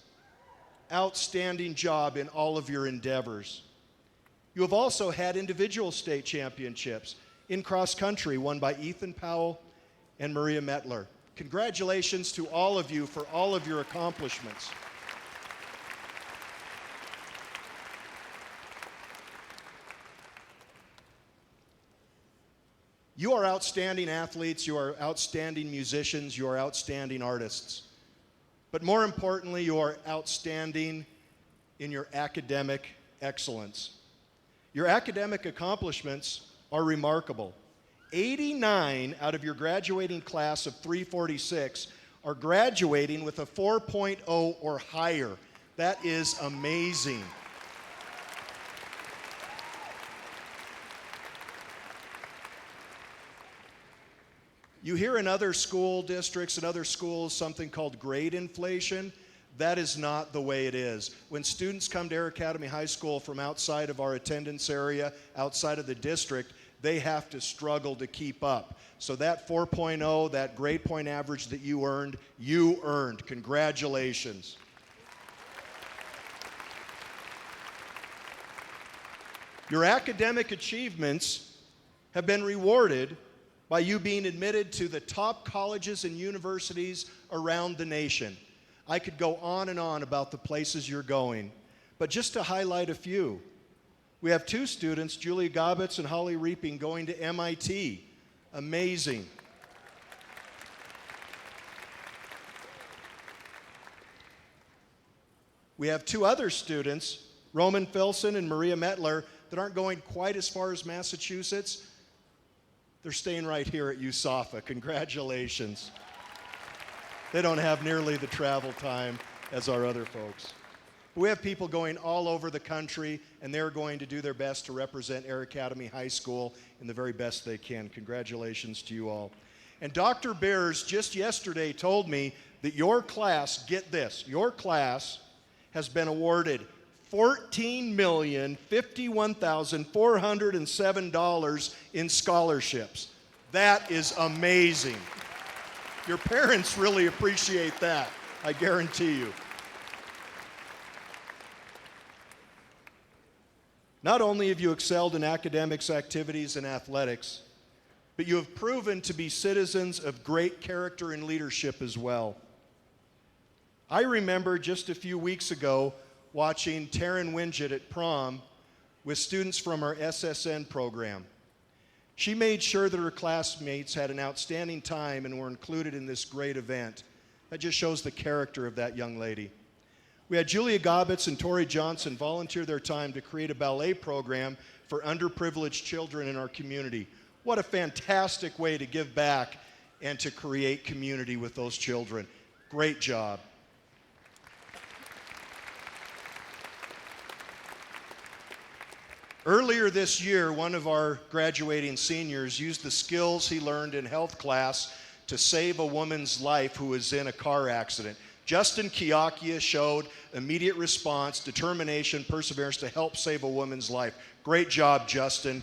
[SPEAKER 1] Outstanding job in all of your endeavors. You have also had individual state championships in cross country won by Ethan Powell and Maria Metler. Congratulations to all of you for all of your accomplishments. You are outstanding athletes, you are outstanding musicians, you are outstanding artists. But more importantly, you are outstanding in your academic excellence. Your academic accomplishments are remarkable. 89 out of your graduating class of 346 are graduating with a 4.0 or higher. That is amazing. You hear in other school districts and other schools something called grade inflation. That is not the way it is. When students come to Air Academy High School from outside of our attendance area, outside of the district, they have to struggle to keep up. So that 4.0, that grade point average that you earned. Congratulations. Your academic achievements have been rewarded by you being admitted to the top colleges and universities around the nation. I could go on and on about the places you're going, but just to highlight a few, we have 2 students, Julia Gobbetz and Holly Reaping, going to MIT. Amazing. We have 2 other students, Roman Filson and Maria Metler, that aren't going quite as far as Massachusetts. They're staying right here at USAFA. Congratulations. They don't have nearly the travel time as our other folks. We have people going all over the country, and they're going to do their best to represent Air Academy High School in the very best they can. Congratulations to you all. And Dr. Beers just yesterday told me that your class, get this, your class has been awarded $14,051,407 in scholarships. That is amazing. Your parents really appreciate that, I guarantee you. Not only have you excelled in academics, activities, and athletics, but you have proven to be citizens of great character and leadership as well. I remember just a few weeks ago watching Taryn Winget at prom with students from our SSN program. She made sure that her classmates had an outstanding time and were included in this great event. That just shows the character of that young lady. We had Julia Gobbetz and Tori Johnson volunteer their time to create a ballet program for underprivileged children in our community. What a fantastic way to give back and to create community with those children. Great job. Earlier this year, one of our graduating seniors used the skills he learned in health class to save a woman's life who was in a car accident. Justin Kiakia showed immediate response, determination, perseverance to help save a woman's life. Great job, Justin.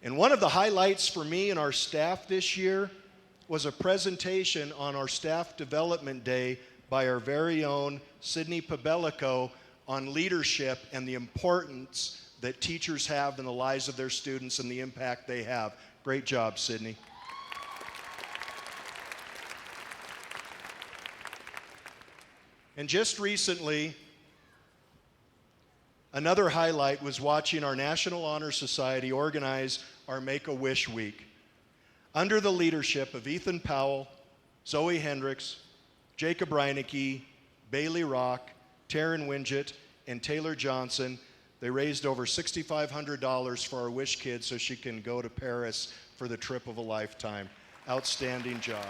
[SPEAKER 1] And one of the highlights for me and our staff this year was a presentation on our Staff Development Day by our very own Sydney Pabelico on leadership and the importance that teachers have in the lives of their students and the impact they have. Great job, Sydney. And just recently, another highlight was watching our National Honor Society organize our Make-A-Wish Week. Under the leadership of Ethan Powell, Zoe Hendricks, Jacob Reinecke, Bailey Rock, Taryn Winget, and Taylor Johnson, they raised over $6,500 for our Wish Kid so she can go to Paris for the trip of a lifetime. Outstanding job.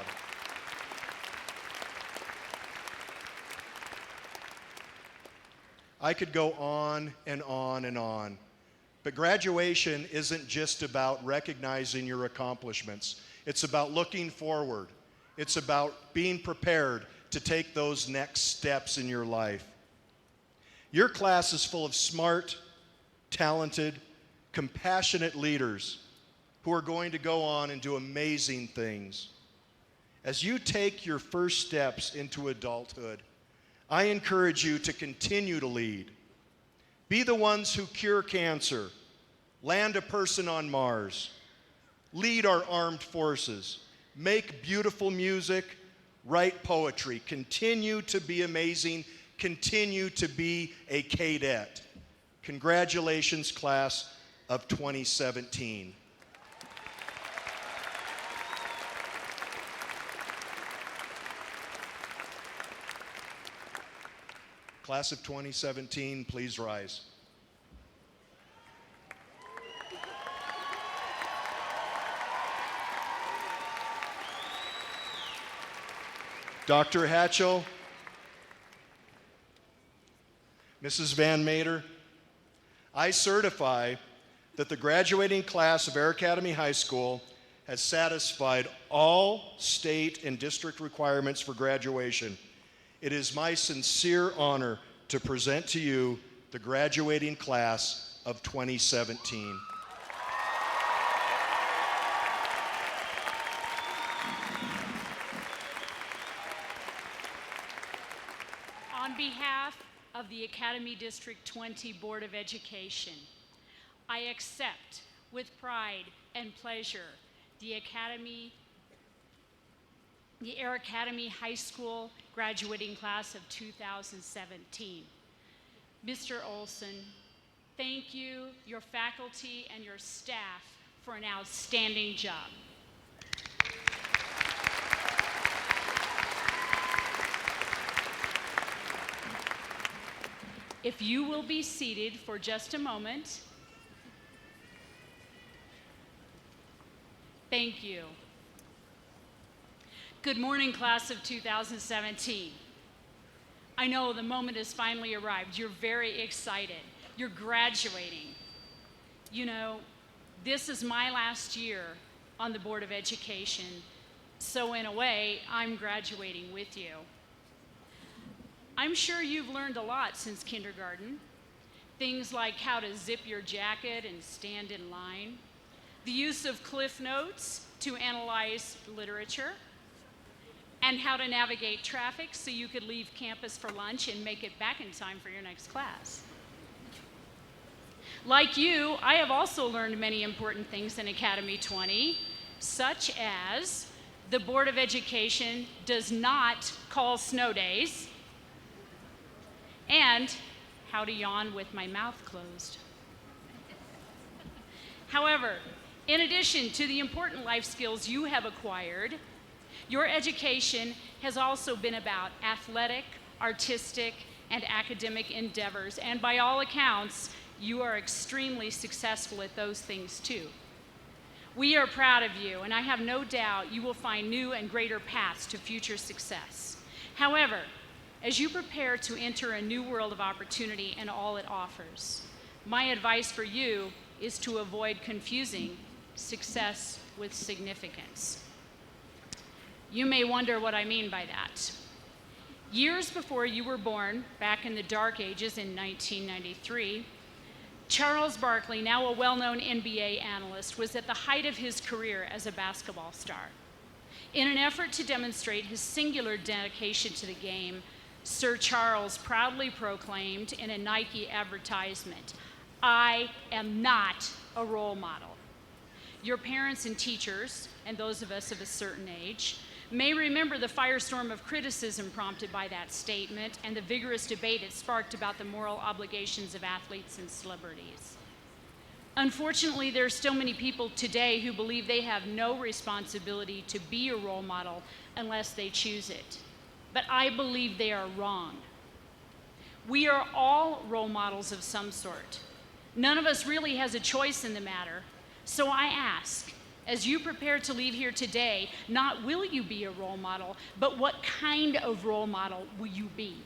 [SPEAKER 1] I could go on and on and on. But graduation isn't just about recognizing your accomplishments. It's about looking forward. It's about being prepared to take those next steps in your life. Your class is full of smart, talented, compassionate leaders who are going to go on and do amazing things. As you take your first steps into adulthood, I encourage you to continue to lead. Be the ones who cure cancer, land a person on Mars, lead our armed forces, make beautiful music, write poetry, continue to be amazing, continue to be a cadet. Congratulations, class of 2017. Class of 2017, please rise. Dr. Hatchell, Mrs. Van Mater, I certify that the graduating class of Air Academy High School has satisfied all state and district requirements for graduation. It is my sincere honor to present to you the graduating class of 2017.
[SPEAKER 8] On behalf of the Academy District 20 Board of Education, I accept with pride and pleasure the Air Academy High School graduating class of 2017. Mr. Olson, thank you, your faculty, and your staff for an outstanding job. If you will be seated for just a moment. Thank you. Good morning, class of 2017. I know the moment has finally arrived. You're very excited. You're graduating. You know, this is my last year on the Board of Education, so in a way, I'm graduating with you. I'm sure you've learned a lot since kindergarten. Things like how to zip your jacket and stand in line, the use of Cliff Notes to analyze literature, and how to navigate traffic so you could leave campus for lunch and make it back in time for your next class. Like you, I have also learned many important things in Academy 20, such as the Board of Education does not call snow days, and how to yawn with my mouth closed. However, in addition to the important life skills you have acquired, your education has also been about athletic, artistic, and academic endeavors, and by all accounts, you are extremely successful at those things too. We are proud of you, and I have no doubt you will find new and greater paths to future success. However, as you prepare to enter a new world of opportunity and all it offers, my advice for you is to avoid confusing success with significance. You may wonder what I mean by that. Years before you were born, back in the dark ages in 1993, Charles Barkley, now a well-known NBA analyst, was at the height of his career as a basketball star. In an effort to demonstrate his singular dedication to the game, Sir Charles proudly proclaimed in a Nike advertisement, "I am not a role model." Your parents and teachers, and those of us of a certain age, may remember the firestorm of criticism prompted by that statement and the vigorous debate it sparked about the moral obligations of athletes and celebrities. Unfortunately, there are still many people today who believe they have no responsibility to be a role model unless they choose it. But I believe they are wrong. We are all role models of some sort. None of us really has a choice in the matter. So I ask, as you prepare to leave here today, not will you be a role model, but what kind of role model will you be?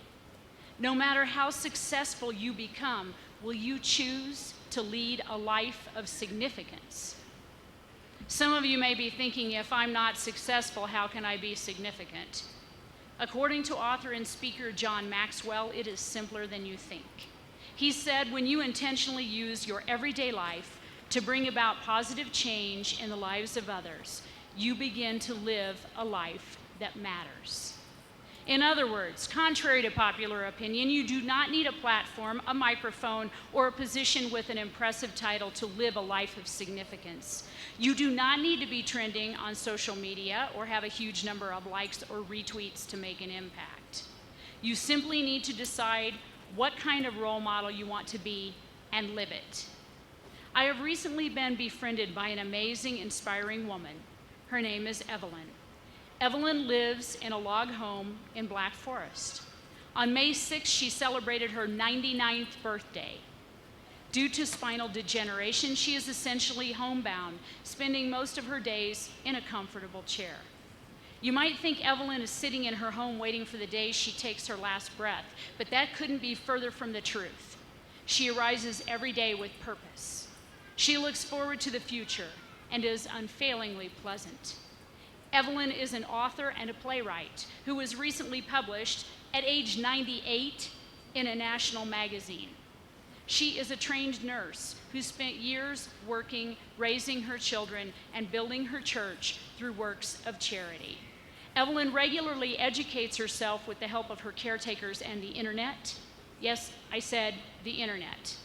[SPEAKER 8] No matter how successful you become, will you choose to lead a life of significance? Some of you may be thinking, if I'm not successful, how can I be significant? According to author and speaker John Maxwell, it is simpler than you think. He said, when you intentionally use your everyday life to bring about positive change in the lives of others, you begin to live a life that matters. In other words, contrary to popular opinion, you do not need a platform, a microphone, or a position with an impressive title to live a life of significance. You do not need to be trending on social media or have a huge number of likes or retweets to make an impact. You simply need to decide what kind of role model you want to be and live it. I have recently been befriended by an amazing, inspiring woman. Her name is Evelyn. Evelyn lives in a log home in Black Forest. On May 6th, she celebrated her 99th birthday. Due to spinal degeneration, she is essentially homebound, spending most of her days in a comfortable chair. You might think Evelyn is sitting in her home waiting for the day she takes her last breath, but that couldn't be further from the truth. She arises every day with purpose. She looks forward to the future and is unfailingly pleasant. Evelyn is an author and a playwright who was recently published at age 98 in a national magazine. She is a trained nurse who spent years working, raising her children, and building her church through works of charity. Evelyn regularly educates herself with the help of her caretakers and the internet. Yes, I said the internet.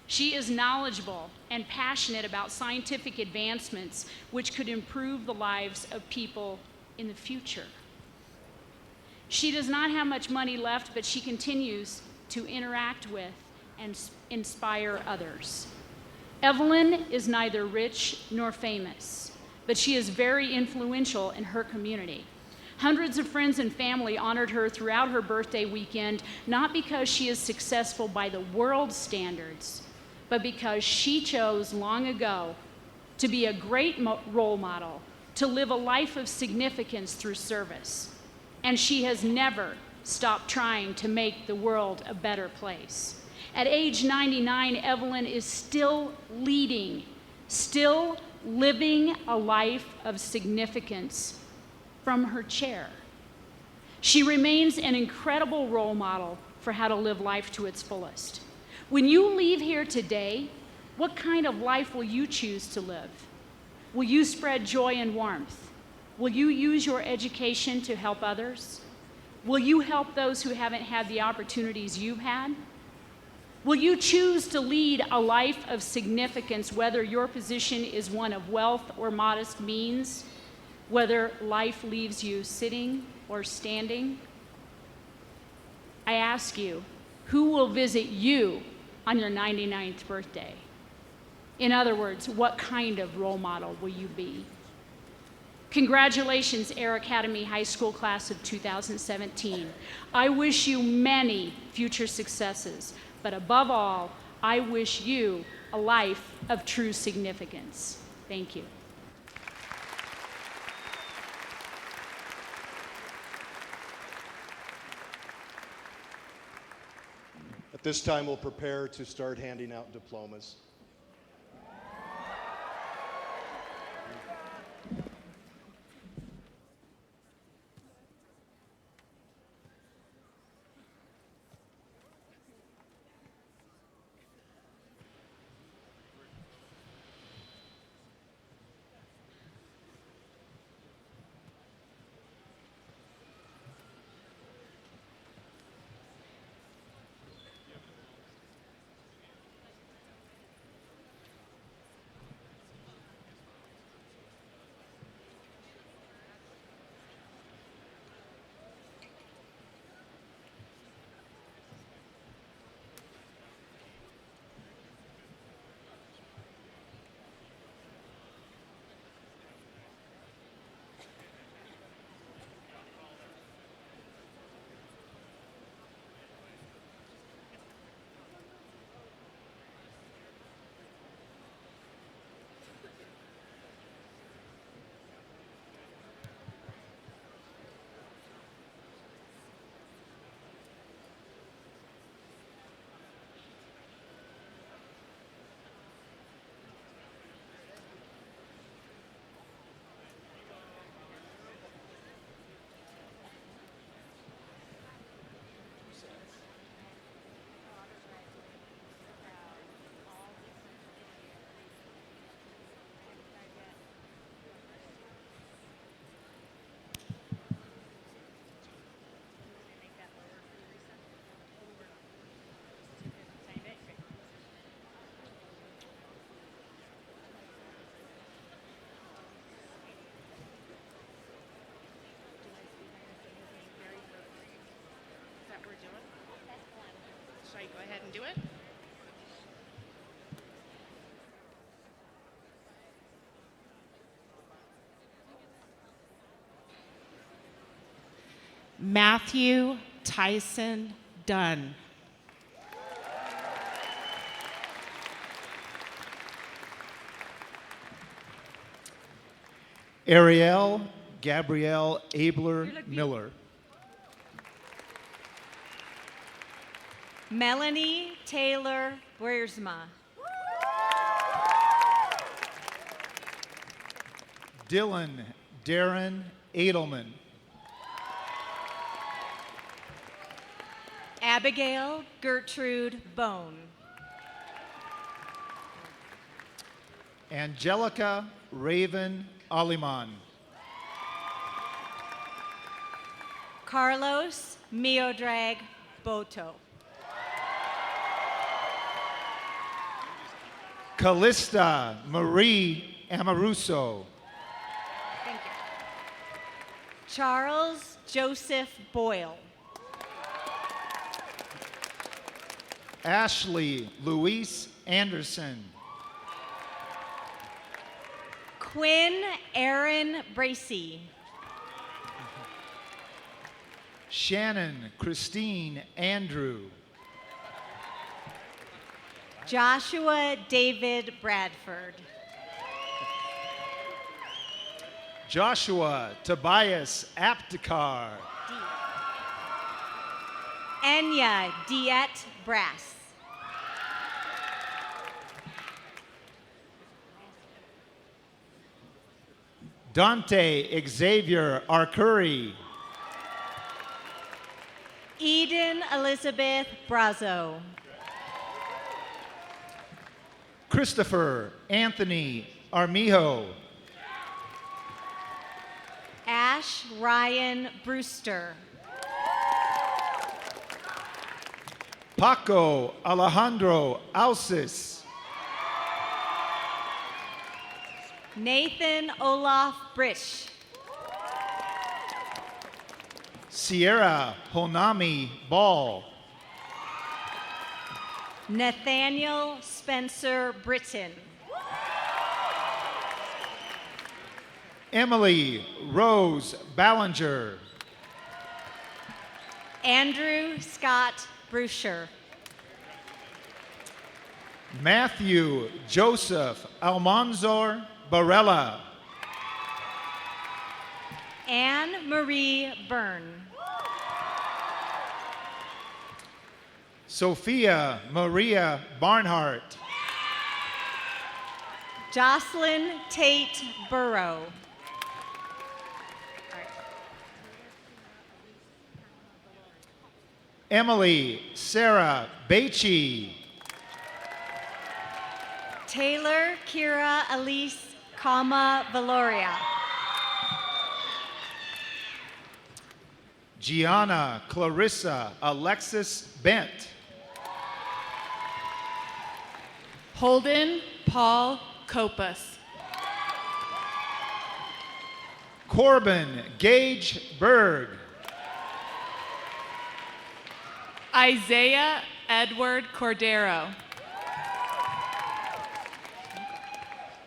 [SPEAKER 8] She is knowledgeable and passionate about scientific advancements which could improve the lives of people in the future. She does not have much money left, but she continues to interact with and inspire others. Evelyn is neither rich nor famous, but she is very influential in her community. Hundreds of friends and family honored her throughout her birthday weekend, not because she is successful by the world's standards, but because she chose long ago to be a great role model, to live a life of significance through service. And she has never stopped trying to make the world a better place. At age 99, Evelyn is still leading, still living a life of significance from her chair. She remains an incredible role model for how to live life to its fullest. When you leave here today, what kind of life will you choose to live? Will you spread joy and warmth? Will you use your education to help others? Will you help those who haven't had the opportunities you've had? Will you choose to lead a life of significance, whether your position is one of wealth or modest means, whether life leaves you sitting or standing? I ask you, who will visit you on your 99th birthday? In other words, what kind of role model will you be? Congratulations, Air Academy High School class of 2017. I wish you many future successes, but above all, I wish you a life of true significance. Thank you.
[SPEAKER 1] At this time, we'll prepare to start handing out diplomas.
[SPEAKER 9] Should I go ahead and do it? Matthew Tyson Dunn.
[SPEAKER 10] Ariel Gabrielle Abler Miller.
[SPEAKER 11] Melanie Taylor Wiersma.
[SPEAKER 10] Dylan Darren Edelman.
[SPEAKER 11] Abigail Gertrude Bone.
[SPEAKER 10] Angelica Raven Aliman.
[SPEAKER 11] Carlos Miodrag Boto.
[SPEAKER 10] Callista Marie Amoruso.
[SPEAKER 11] Thank you. Charles Joseph Boyle.
[SPEAKER 10] Ashley Louise Anderson.
[SPEAKER 11] Quinn Aaron Bracey.
[SPEAKER 10] Shannon Christine Andrew.
[SPEAKER 11] Joshua David Bradford.
[SPEAKER 10] Joshua Tobias Aptekar.
[SPEAKER 11] Enya Diet Brass.
[SPEAKER 10] Dante Xavier Arcuri.
[SPEAKER 11] Eden Elizabeth Brazo.
[SPEAKER 10] Christopher Anthony Armijo.
[SPEAKER 11] Ash Ryan Brewster.
[SPEAKER 10] Paco Alejandro Alcis.
[SPEAKER 11] Nathan Olaf Brish.
[SPEAKER 10] Sierra Honami Ball.
[SPEAKER 11] Nathaniel Spencer Britton.
[SPEAKER 10] Emily Rose Ballinger.
[SPEAKER 11] Andrew Scott Brusher.
[SPEAKER 10] Matthew Joseph Almanzor Barella.
[SPEAKER 11] Anne Marie Byrne.
[SPEAKER 10] Sophia Maria Barnhart.
[SPEAKER 11] Jocelyn Tate Burrow.
[SPEAKER 10] Emily Sarah Beachy.
[SPEAKER 11] Taylor Kira Elise, Valoria.
[SPEAKER 10] Gianna Clarissa Alexis Bent.
[SPEAKER 9] Holden Paul Copas.
[SPEAKER 10] Corbin Gage Berg.
[SPEAKER 9] Isaiah Edward Cordero.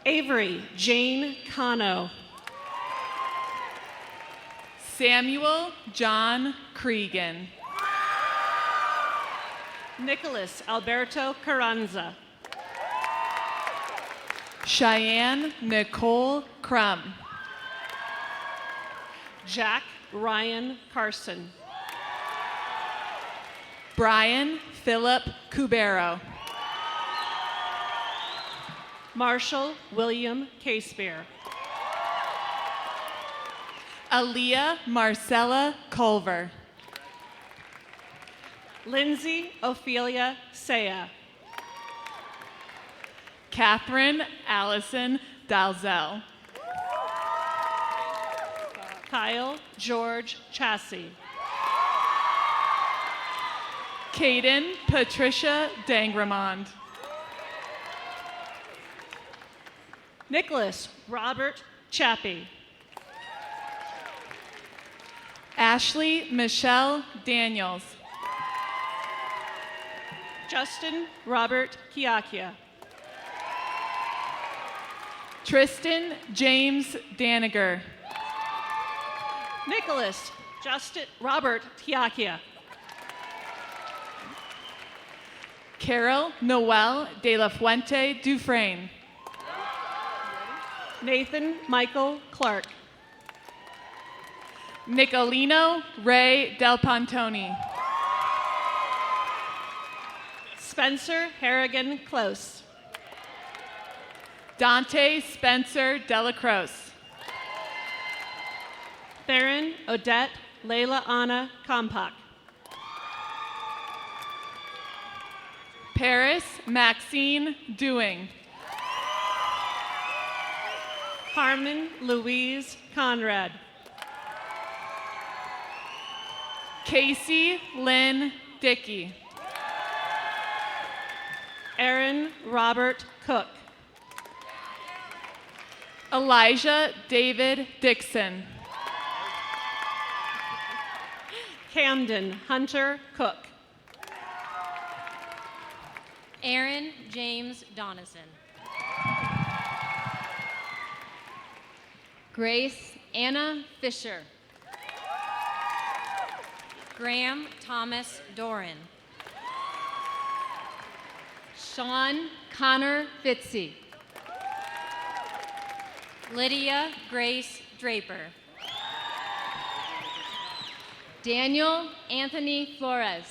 [SPEAKER 9] Avery Jane Cano. Samuel John Cregan. Nicholas Alberto Carranza. Cheyenne Nicole Crum. Jack Ryan Carson. Brian Philip Cubero. Marshall William Casebeer. Aaliyah Marcella Culver. Lindsay Ophelia Saya. Catherine Allison Dalzell. Kyle George Chassie. Caden Patricia Dangramond. Nicholas Robert Chappie. Ashley Michelle Daniels. Justin Robert Kiakia. Tristan James Daniger. Nicholas Justin Robert Kiakia. Carol Noel de la Fuente Dufresne. Nathan Michael Clark. Nicolino Ray Del Pontoni.
[SPEAKER 12] Spencer Harrigan Close.
[SPEAKER 9] Dante Spencer Delacroce.
[SPEAKER 12] Theron Odette Layla Anna Kompak.
[SPEAKER 9] Paris Maxine Dewing.
[SPEAKER 12] Carmen Louise Conrad.
[SPEAKER 9] Casey Lynn Dickey.
[SPEAKER 12] Aaron Robert Cook.
[SPEAKER 9] Elijah David Dixon.
[SPEAKER 12] Camden Hunter Cook.
[SPEAKER 13] Aaron James Donison.
[SPEAKER 5] Grace Anna Fisher.
[SPEAKER 13] Graham Thomas Doran.
[SPEAKER 5] Sean Connor Fitzy.
[SPEAKER 13] Lydia Grace Draper.
[SPEAKER 5] Daniel Anthony Flores.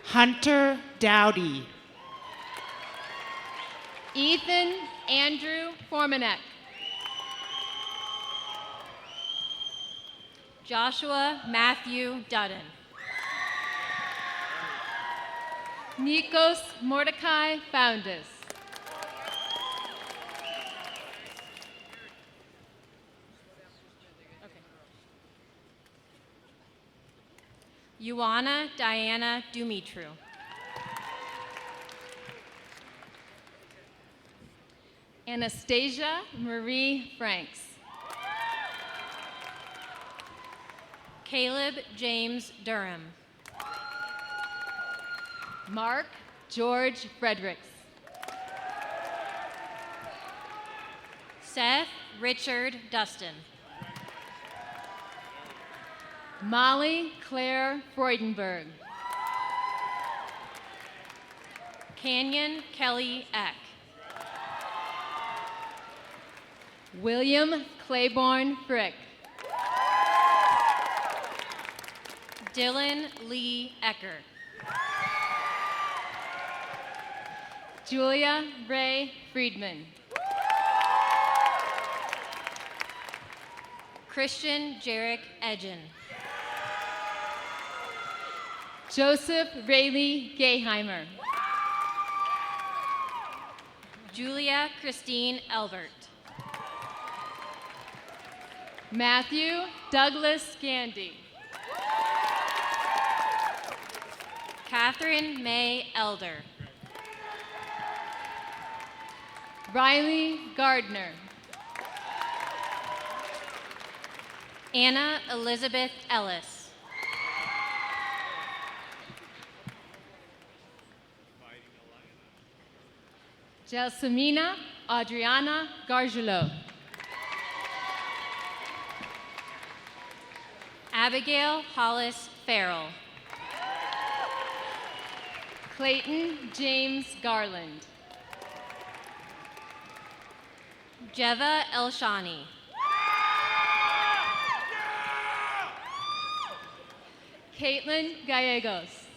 [SPEAKER 14] Hunter Dowdy.
[SPEAKER 5] Ethan Andrew Formanek.
[SPEAKER 13] Joshua Matthew Dudden.
[SPEAKER 5] Nikos Mordecai Foundas.
[SPEAKER 13] Ioana Diana Dumitru.
[SPEAKER 5] Anastasia Marie Franks.
[SPEAKER 13] Caleb James Durham.
[SPEAKER 5] Mark George Fredericks.
[SPEAKER 13] Seth Richard Dustin.
[SPEAKER 5] Molly Claire Freudenberg.
[SPEAKER 13] Canyon Kelly Eck.
[SPEAKER 5] William Claiborne Frick.
[SPEAKER 13] Dylan Lee Ecker.
[SPEAKER 5] Julia Ray Friedman.
[SPEAKER 13] Christian Jarek Edgen.
[SPEAKER 5] Joseph Rayleigh Gayheimer.
[SPEAKER 13] Julia Christine Elbert.
[SPEAKER 5] Matthew Douglas Gandy.
[SPEAKER 13] Catherine May Elder.
[SPEAKER 5] Riley Gardner.
[SPEAKER 13] Anna Elizabeth Ellis.
[SPEAKER 5] Gelsimina Adriana Gargelot.
[SPEAKER 13] Abigail Hollis Farrell.
[SPEAKER 5] Clayton James Garland.
[SPEAKER 13] Jeva Elshani.
[SPEAKER 5] Caitlin Gallegos.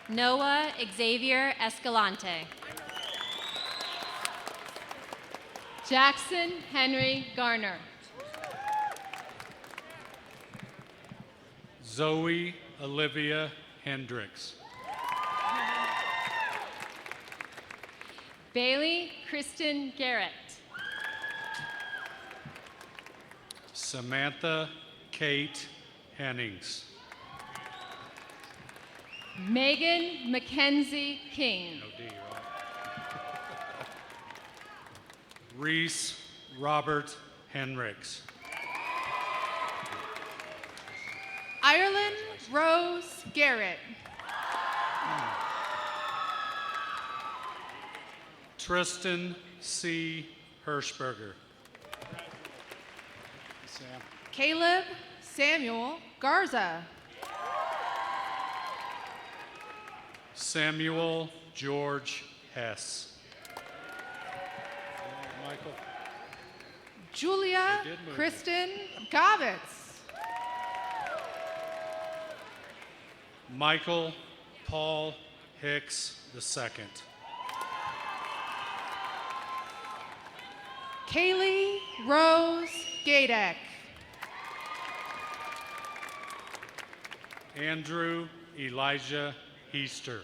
[SPEAKER 13] Noah Xavier Escalante.
[SPEAKER 5] Jackson Henry Garner.
[SPEAKER 15] Zoe Olivia Hendricks.
[SPEAKER 5] Bailey Kristen Garrett.
[SPEAKER 15] Samantha Kate Hennings.
[SPEAKER 5] Megan Mackenzie King.
[SPEAKER 15] No D, right? Reese Robert Henricks.
[SPEAKER 9] Ireland Rose Garrett.
[SPEAKER 15] Tristan C. Hirschberger.
[SPEAKER 10] Sam.
[SPEAKER 9] Caleb Samuel Garza.
[SPEAKER 15] Samuel George Hess. Michael.
[SPEAKER 9] Julia
[SPEAKER 15] They did move
[SPEAKER 9] Kristen Govitz.
[SPEAKER 15] Michael Paul Hicks II.
[SPEAKER 9] Kaylee Rose Gadek.
[SPEAKER 15] Andrew Elijah Heaster.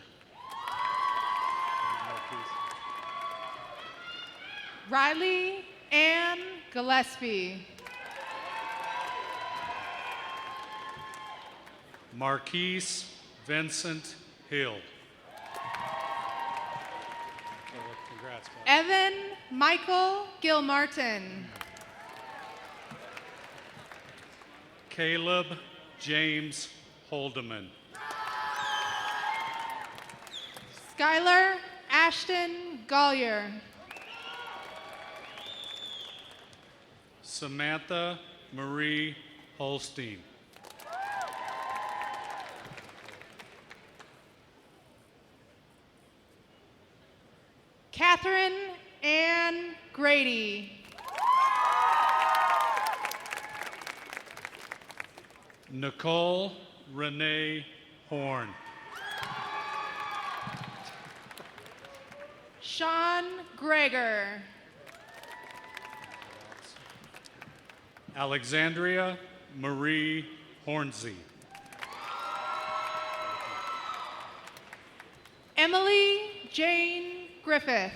[SPEAKER 9] Riley Ann Gillespie.
[SPEAKER 15] Marquise Vincent Hill. Congrats, Paul.
[SPEAKER 9] Evan Michael Gilmartin.
[SPEAKER 15] Caleb James Holdeman.
[SPEAKER 9] Skylar Ashton Gollier.
[SPEAKER 15] Samantha Marie Holstein.
[SPEAKER 9] Catherine Ann Grady.
[SPEAKER 15] Nicole Renee Horn.
[SPEAKER 9] Sean Greger.
[SPEAKER 15] Alexandria Marie Hornsey.
[SPEAKER 9] Emily Jane Griffith.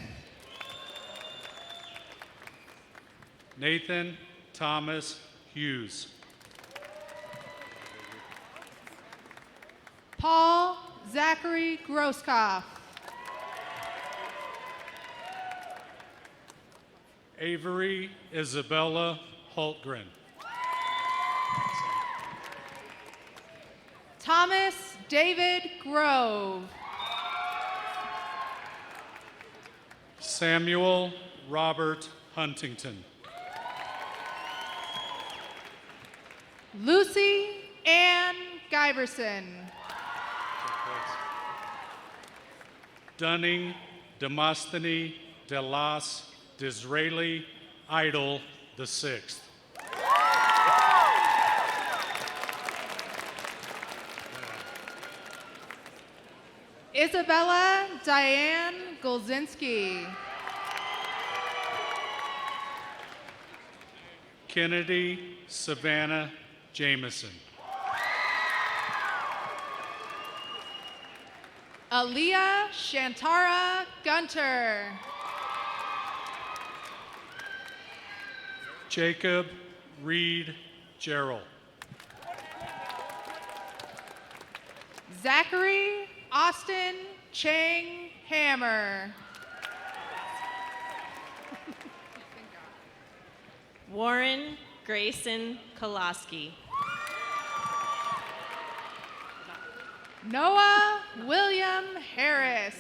[SPEAKER 15] Nathan Thomas Hughes.
[SPEAKER 9] Paul Zachary Grosskopf.
[SPEAKER 15] Avery Isabella Holtgren.
[SPEAKER 9] Thomas David Grove.
[SPEAKER 15] Samuel Robert Huntington.
[SPEAKER 9] Lucy Ann Giverson.
[SPEAKER 15] Dunning Demostheny Delas Disraeli Idol VI.
[SPEAKER 9] Isabella Diane Golzinski.
[SPEAKER 15] Kennedy Savannah Jameson.
[SPEAKER 9] Aaliyah Shantara Gunter.
[SPEAKER 15] Jacob Reed Gerald.
[SPEAKER 9] Zachary Austin Chang Hammer.
[SPEAKER 12] Warren Grayson Koloski.
[SPEAKER 9] Noah William Harris.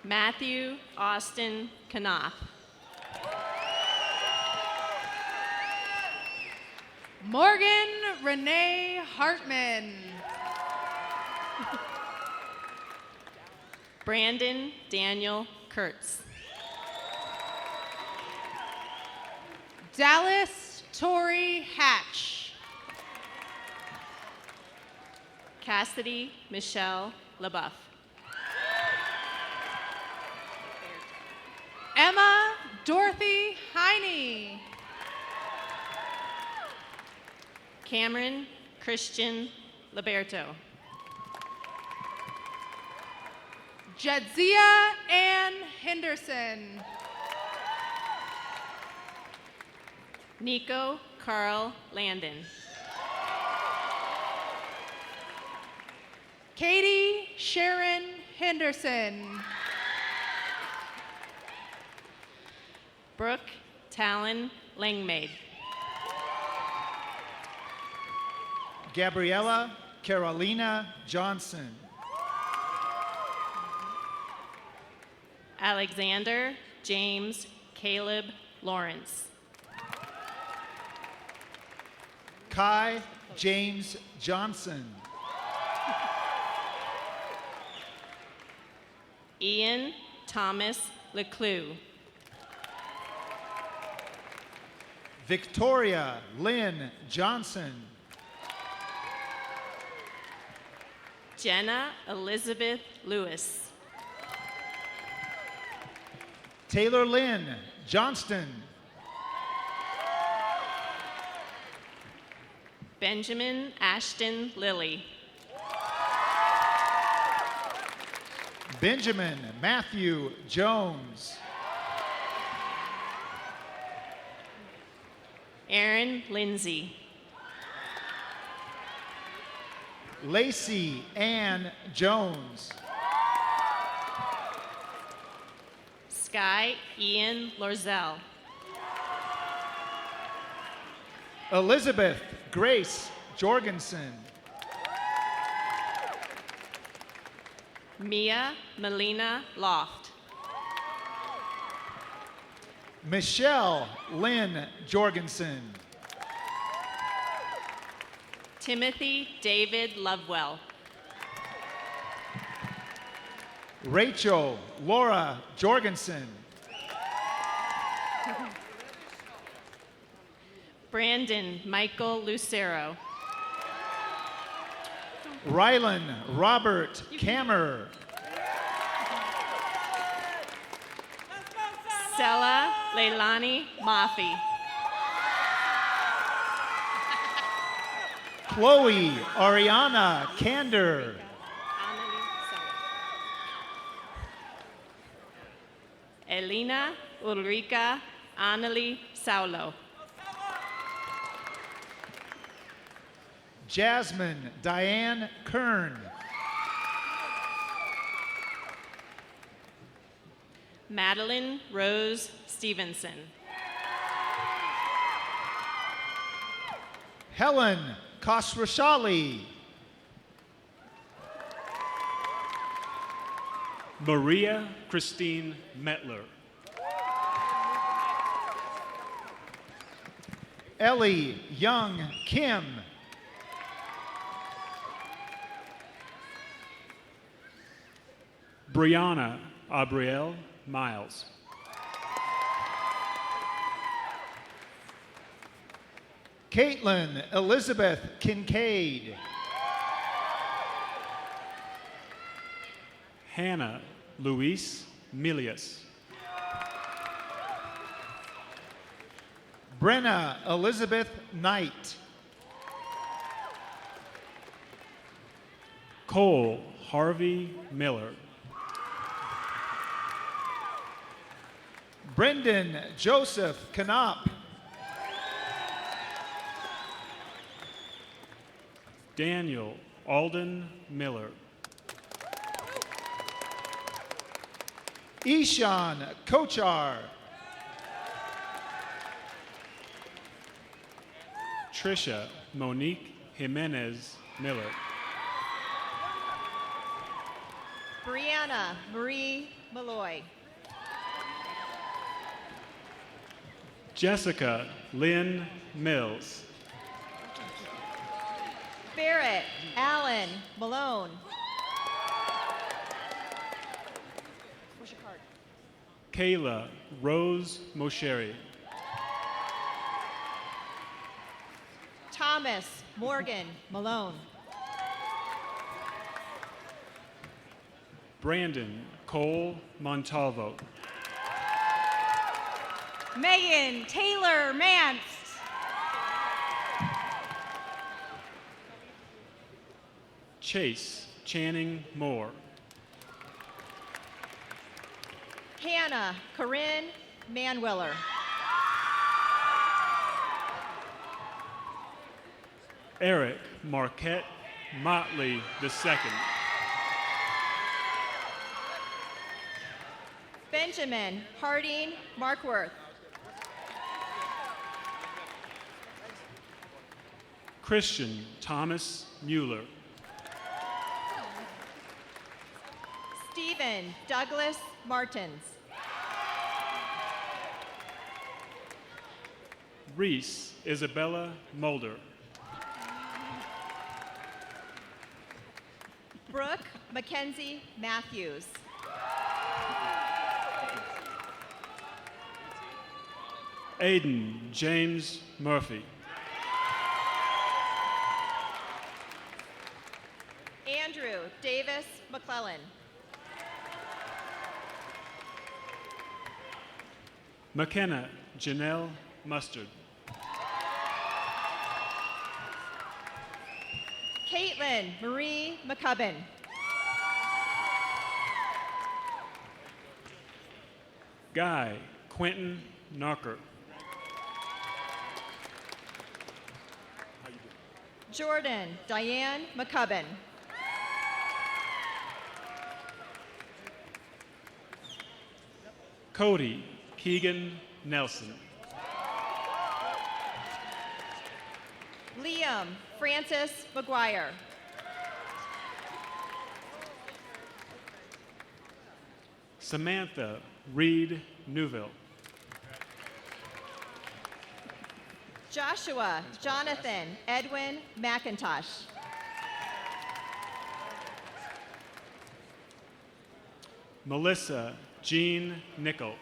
[SPEAKER 12] Matthew Austin Knopf.
[SPEAKER 9] Morgan Renee Hartman.
[SPEAKER 12] Brandon Daniel Kurtz.
[SPEAKER 9] Dallas Tori Hatch.
[SPEAKER 12] Cassidy Michelle LaBeouf.
[SPEAKER 9] Emma Dorothy Heine.
[SPEAKER 12] Cameron Christian Liberto.
[SPEAKER 9] Jadzia Ann Henderson.
[SPEAKER 12] Nico Carl Landon.
[SPEAKER 9] Katie Sharon Henderson.
[SPEAKER 12] Brooke Talon Langmaid.
[SPEAKER 10] Gabriella Carolina Johnson.
[SPEAKER 12] Alexander James Caleb Lawrence.
[SPEAKER 10] Kai James Johnson.
[SPEAKER 12] Ian Thomas Leclue.
[SPEAKER 10] Victoria Lynn Johnson.
[SPEAKER 12] Jenna Elizabeth Lewis.
[SPEAKER 10] Taylor Lynn Johnston.
[SPEAKER 12] Benjamin Ashton Lilly.
[SPEAKER 10] Benjamin Matthew Jones.
[SPEAKER 12] Aaron Lindsay.
[SPEAKER 10] Lacey Ann Jones.
[SPEAKER 12] Sky Ian Lorzell.
[SPEAKER 10] Elizabeth Grace Jorgensen.
[SPEAKER 12] Mia Melina Loft.
[SPEAKER 10] Michelle Lynn Jorgensen.
[SPEAKER 12] Timothy David Lovewell.
[SPEAKER 10] Rachel Laura Jorgensen.
[SPEAKER 12] Brandon Michael Lucero.
[SPEAKER 10] Rylan Robert Kammer.
[SPEAKER 12] Stella Leilani Mafi.
[SPEAKER 10] Chloe Ariana Kander.
[SPEAKER 12] Elena Ulrika Annalie Saulo.
[SPEAKER 10] Jasmine Diane Kern.
[SPEAKER 12] Madeline Rose Stevenson.
[SPEAKER 10] Helen Khosrowshahi.
[SPEAKER 15] Maria Christine Metler.
[SPEAKER 10] Ellie Young Kim.
[SPEAKER 15] Brianna Abrielle Miles.
[SPEAKER 10] Caitlin Elizabeth Kincaid.
[SPEAKER 15] Hannah Luis Milius.
[SPEAKER 10] Brenna Elizabeth Knight.
[SPEAKER 15] Cole Harvey Miller.
[SPEAKER 10] Brendan Joseph Knopp.
[SPEAKER 15] Daniel Alden Miller.
[SPEAKER 10] Ishan Kochar.
[SPEAKER 15] Trisha Monique Jimenez Miller.
[SPEAKER 14] Brianna Marie Malloy.
[SPEAKER 15] Jessica Lynn Mills.
[SPEAKER 14] Barrett Allen Malone. Where's your card?
[SPEAKER 15] Kayla Rose Mosheri.
[SPEAKER 14] Thomas Morgan Malone.
[SPEAKER 15] Brandon Cole Montalvo.
[SPEAKER 11] Megan Taylor Mance.
[SPEAKER 15] Chase Channing Moore.
[SPEAKER 14] Hannah Corinne Manwiller.
[SPEAKER 15] Eric Marquette Motley II.
[SPEAKER 14] Benjamin Harding Markworth.
[SPEAKER 15] Christian Thomas Mueller.
[SPEAKER 14] Stephen Douglas Martins.
[SPEAKER 15] Reese Isabella Mulder.
[SPEAKER 14] Brooke Mackenzie Matthews.
[SPEAKER 15] Aiden James Murphy.
[SPEAKER 14] Andrew Davis McClellan.
[SPEAKER 15] McKenna Janelle Mustard.
[SPEAKER 14] Caitlin Marie McCubbin.
[SPEAKER 15] Guy Quentin Narker.
[SPEAKER 14] Jordan Diane McCubbin.
[SPEAKER 15] Cody Keegan Nelson.
[SPEAKER 14] Liam Francis McGuire.
[SPEAKER 15] Samantha Reed Newville.
[SPEAKER 14] Joshua Jonathan Edwin McIntosh.
[SPEAKER 15] Melissa Jean Nickel.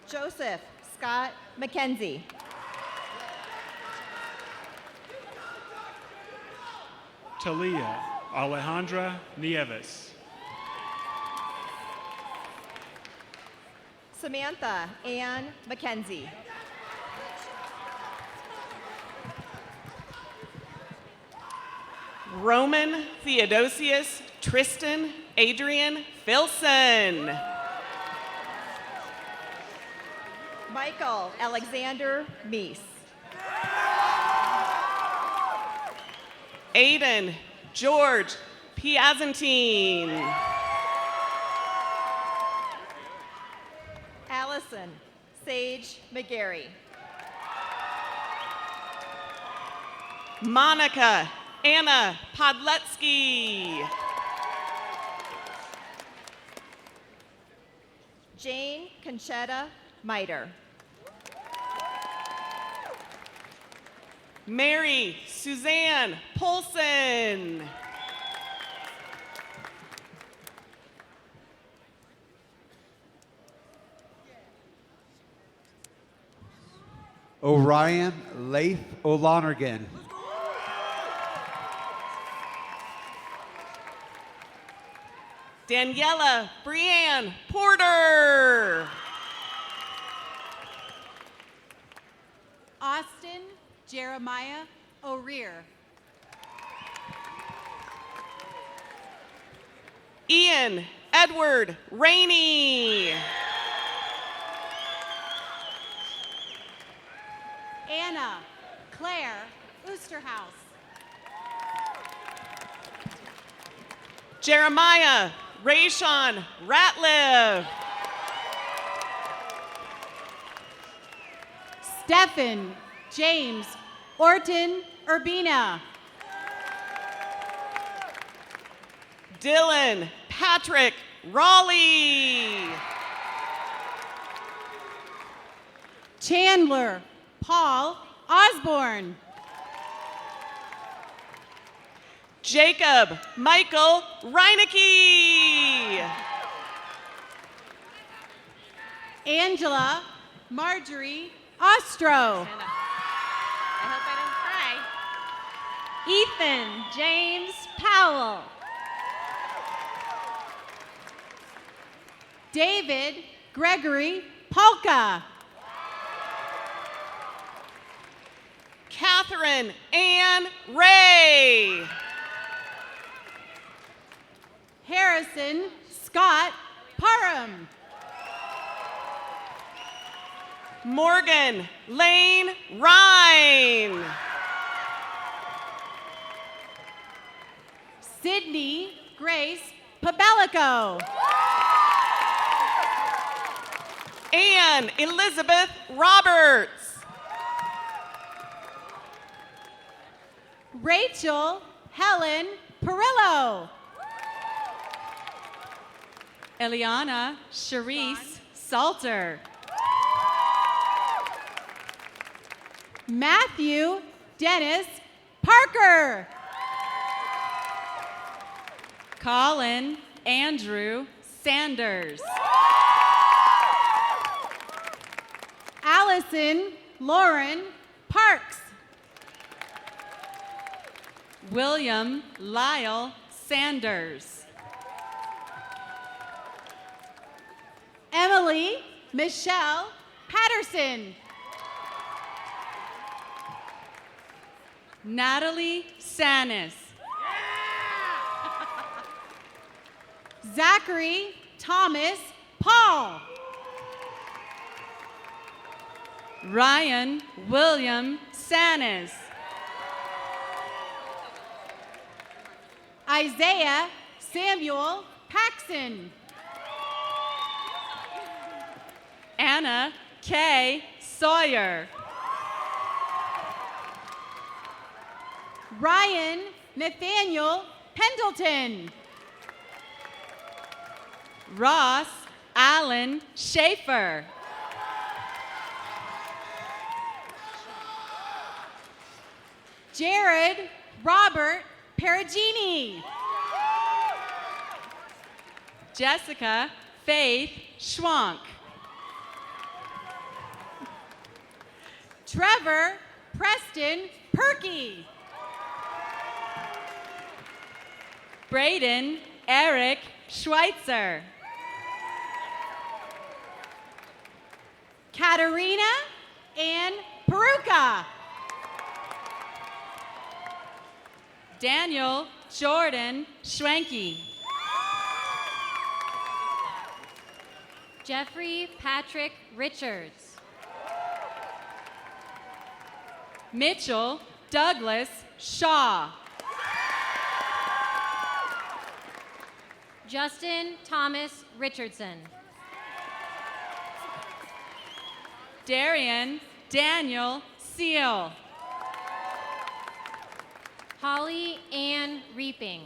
[SPEAKER 14] Joseph Scott McKenzie.
[SPEAKER 15] Talia Alejandra Nieves.
[SPEAKER 14] Samantha Ann McKenzie.
[SPEAKER 12] Roman Theodosius Tristan Adrian Filson.
[SPEAKER 14] Michael Alexander Meese.
[SPEAKER 12] Aiden George Piazantine.
[SPEAKER 14] Allison Sage McGarry.
[SPEAKER 12] Monica Anna Podletsky.
[SPEAKER 14] Jane Conchetta Miter.
[SPEAKER 12] Mary Suzanne Polson.
[SPEAKER 16] Orion Laith O'Lonergan.
[SPEAKER 12] Daniela Brianne Porter.
[SPEAKER 11] Austin Jeremiah O'Rear.
[SPEAKER 12] Ian Edward Rainey.
[SPEAKER 11] Anna Claire Oosterhouse.
[SPEAKER 12] Jeremiah Rayshawn Ratliff.
[SPEAKER 11] Stephen James Orton Urbina.
[SPEAKER 12] Dylan Patrick Raleigh.
[SPEAKER 11] Chandler Paul Osborne.
[SPEAKER 12] Jacob Michael Reinecke.
[SPEAKER 11] Angela Marjorie Ostro.
[SPEAKER 13] I hope I don't cry. Ethan James Powell.
[SPEAKER 11] David Gregory Polka.
[SPEAKER 12] Catherine Ann Ray.
[SPEAKER 11] Harrison Scott Parham.
[SPEAKER 12] Morgan Lane Rhine.
[SPEAKER 11] Sydney Grace Pabelico.
[SPEAKER 12] Ann Elizabeth Roberts.
[SPEAKER 11] Rachel Helen Perillo.
[SPEAKER 17] Eliana Charisse Salter.
[SPEAKER 11] Matthew Dennis Parker.
[SPEAKER 17] Colin Andrew Sanders.
[SPEAKER 11] Allison Lauren Parks.
[SPEAKER 12] William Lyle Sanders.
[SPEAKER 11] Emily Michelle Patterson.
[SPEAKER 12] Natalie Sanis.
[SPEAKER 11] Zachary Thomas Paul.
[SPEAKER 12] Ryan William Sanis.
[SPEAKER 11] Isaiah Samuel Paxson.
[SPEAKER 12] Anna K. Sawyer.
[SPEAKER 11] Ryan Nathaniel Pendleton.
[SPEAKER 12] Ross Allen Schaefer.
[SPEAKER 11] Jared Robert Perugini.
[SPEAKER 12] Jessica Faith Schwank.
[SPEAKER 11] Trevor Preston Perky.
[SPEAKER 12] Braden Eric Schweitzer.
[SPEAKER 11] Katarina Ann Peruka.
[SPEAKER 12] Daniel Jordan Schwenke.
[SPEAKER 13] Jeffrey Patrick Richards.
[SPEAKER 12] Mitchell Douglas Shaw.
[SPEAKER 13] Justin Thomas Richardson.
[SPEAKER 12] Darian Daniel Seal.
[SPEAKER 13] Holly Ann Reaping.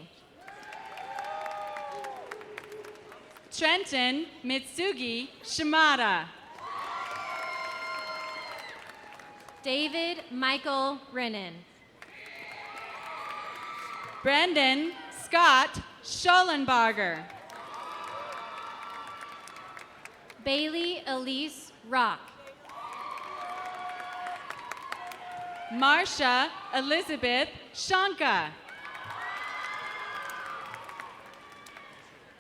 [SPEAKER 12] Trenton Mitsugi Shimada.
[SPEAKER 13] David Michael Brennan.
[SPEAKER 12] Brendan Scott Schollenbarger.
[SPEAKER 13] Bailey Elise Rock.
[SPEAKER 12] Marsha Elizabeth Shanka.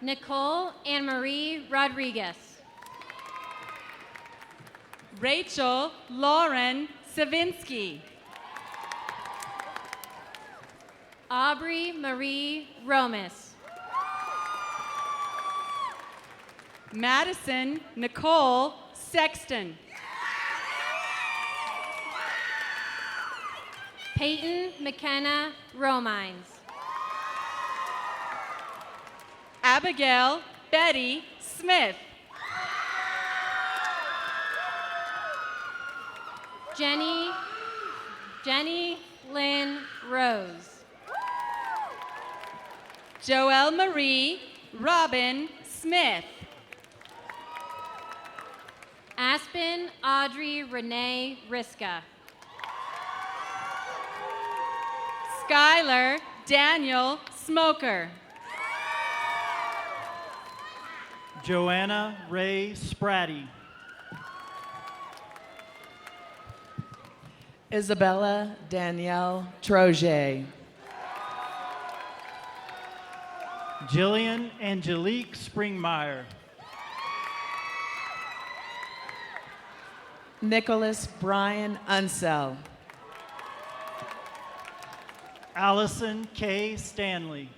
[SPEAKER 13] Nicole Anne Marie Rodriguez.
[SPEAKER 12] Rachel Lauren Savinsky.
[SPEAKER 13] Aubrey Marie Romas.
[SPEAKER 12] Madison Nicole Sexton.
[SPEAKER 13] Peyton McKenna Romines.
[SPEAKER 12] Abigail Betty Smith.
[SPEAKER 13] Jenny Lynn Rose.
[SPEAKER 12] Joelle Marie Robin Smith.
[SPEAKER 13] Aspen Audrey Renee Riska.
[SPEAKER 12] Skylar Daniel Smoker.
[SPEAKER 18] Joanna Ray Spratty.
[SPEAKER 2] Isabella Danielle Troje.
[SPEAKER 18] Jillian Angelique Springmeyer.
[SPEAKER 2] Nicholas Brian Unsell.
[SPEAKER 18] Allison K. Stanley.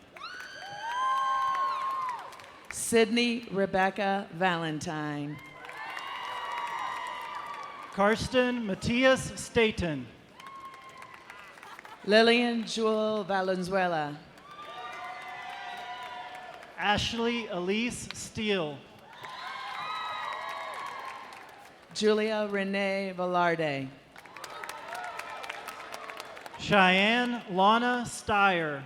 [SPEAKER 2] Sydney Rebecca Valentine.
[SPEAKER 18] Karsten Matthias Staten.
[SPEAKER 2] Lillian Jewel Valenzuela.
[SPEAKER 18] Ashley Elise Steele.
[SPEAKER 2] Julia Renee Velarde.
[SPEAKER 18] Cheyenne Lana Steyer.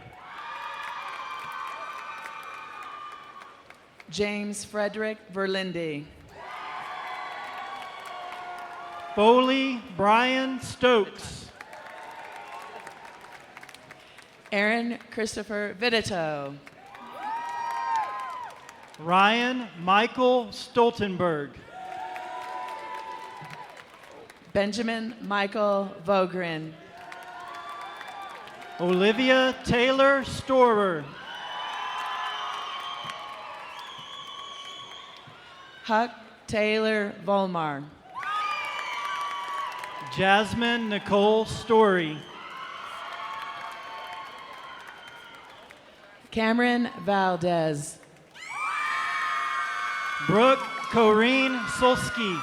[SPEAKER 2] James Frederick Verlinde.
[SPEAKER 18] Foley Brian Stokes.
[SPEAKER 2] Aaron Christopher Vidito.
[SPEAKER 18] Ryan Michael Stoltenberg.
[SPEAKER 19] Benjamin Michael Vogren.
[SPEAKER 18] Olivia Taylor Storer.
[SPEAKER 19] Huck Taylor Volmar.
[SPEAKER 18] Jasmine Nicole Story.
[SPEAKER 19] Cameron Valdez.
[SPEAKER 18] Brooke Corrine Solsky.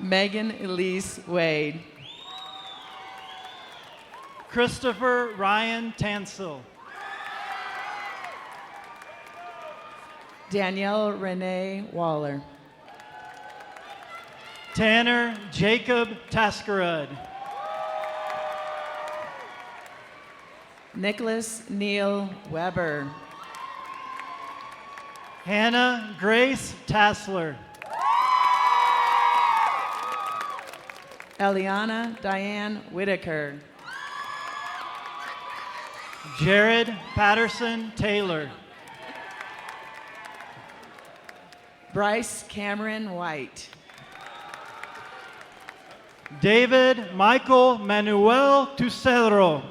[SPEAKER 19] Megan Elise Wade.
[SPEAKER 18] Christopher Ryan Tansel.
[SPEAKER 19] Danielle Renee Waller.
[SPEAKER 18] Tanner Jacob Taskerud.
[SPEAKER 19] Nicholas Neil Weber.
[SPEAKER 18] Hannah Grace Tassler.
[SPEAKER 19] Eliana Diane Whitaker.
[SPEAKER 18] Jared Patterson Taylor.
[SPEAKER 19] Bryce Cameron White.
[SPEAKER 18] David Michael Manuel Tucero.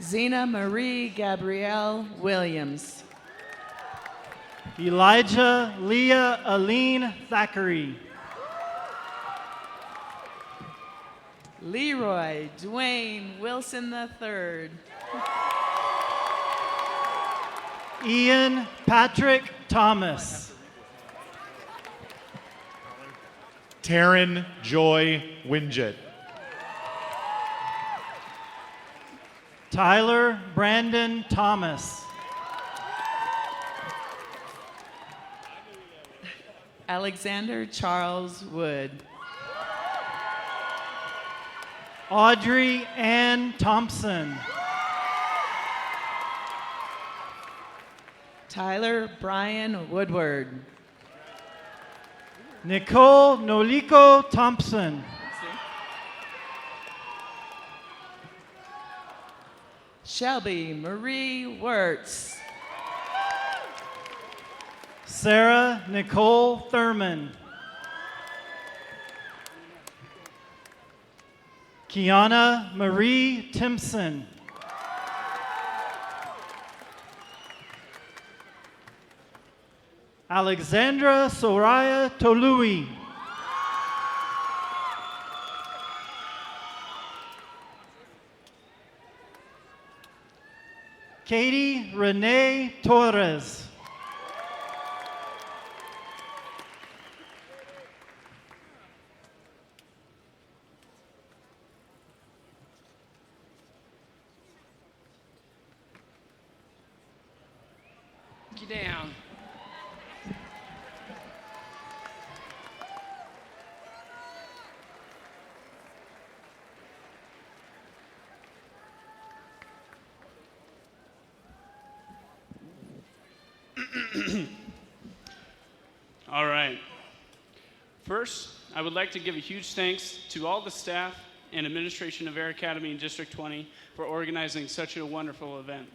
[SPEAKER 19] Zena Marie Gabrielle Williams.
[SPEAKER 18] Elijah Leah Aline Thackeray.
[SPEAKER 19] Leroy Dwayne Wilson III.
[SPEAKER 18] Ian Patrick Thomas.
[SPEAKER 20] Taryn Joy Winget.
[SPEAKER 18] Tyler Brandon Thomas.
[SPEAKER 19] Alexander Charles Wood.
[SPEAKER 18] Audrey Ann Thompson.
[SPEAKER 19] Tyler Brian Woodward.
[SPEAKER 18] Nicole Noliko Thompson.
[SPEAKER 19] Shelby Marie Wirtz.
[SPEAKER 18] Sarah Nicole Thurman. Kiana Marie Timpson. Alexandra Soraya Tolui. Katie Renee Torres.
[SPEAKER 21] Get down.
[SPEAKER 15] All right. First, I would like to give a huge thanks to all the staff and administration of Air Academy in District 20 for organizing such a wonderful event.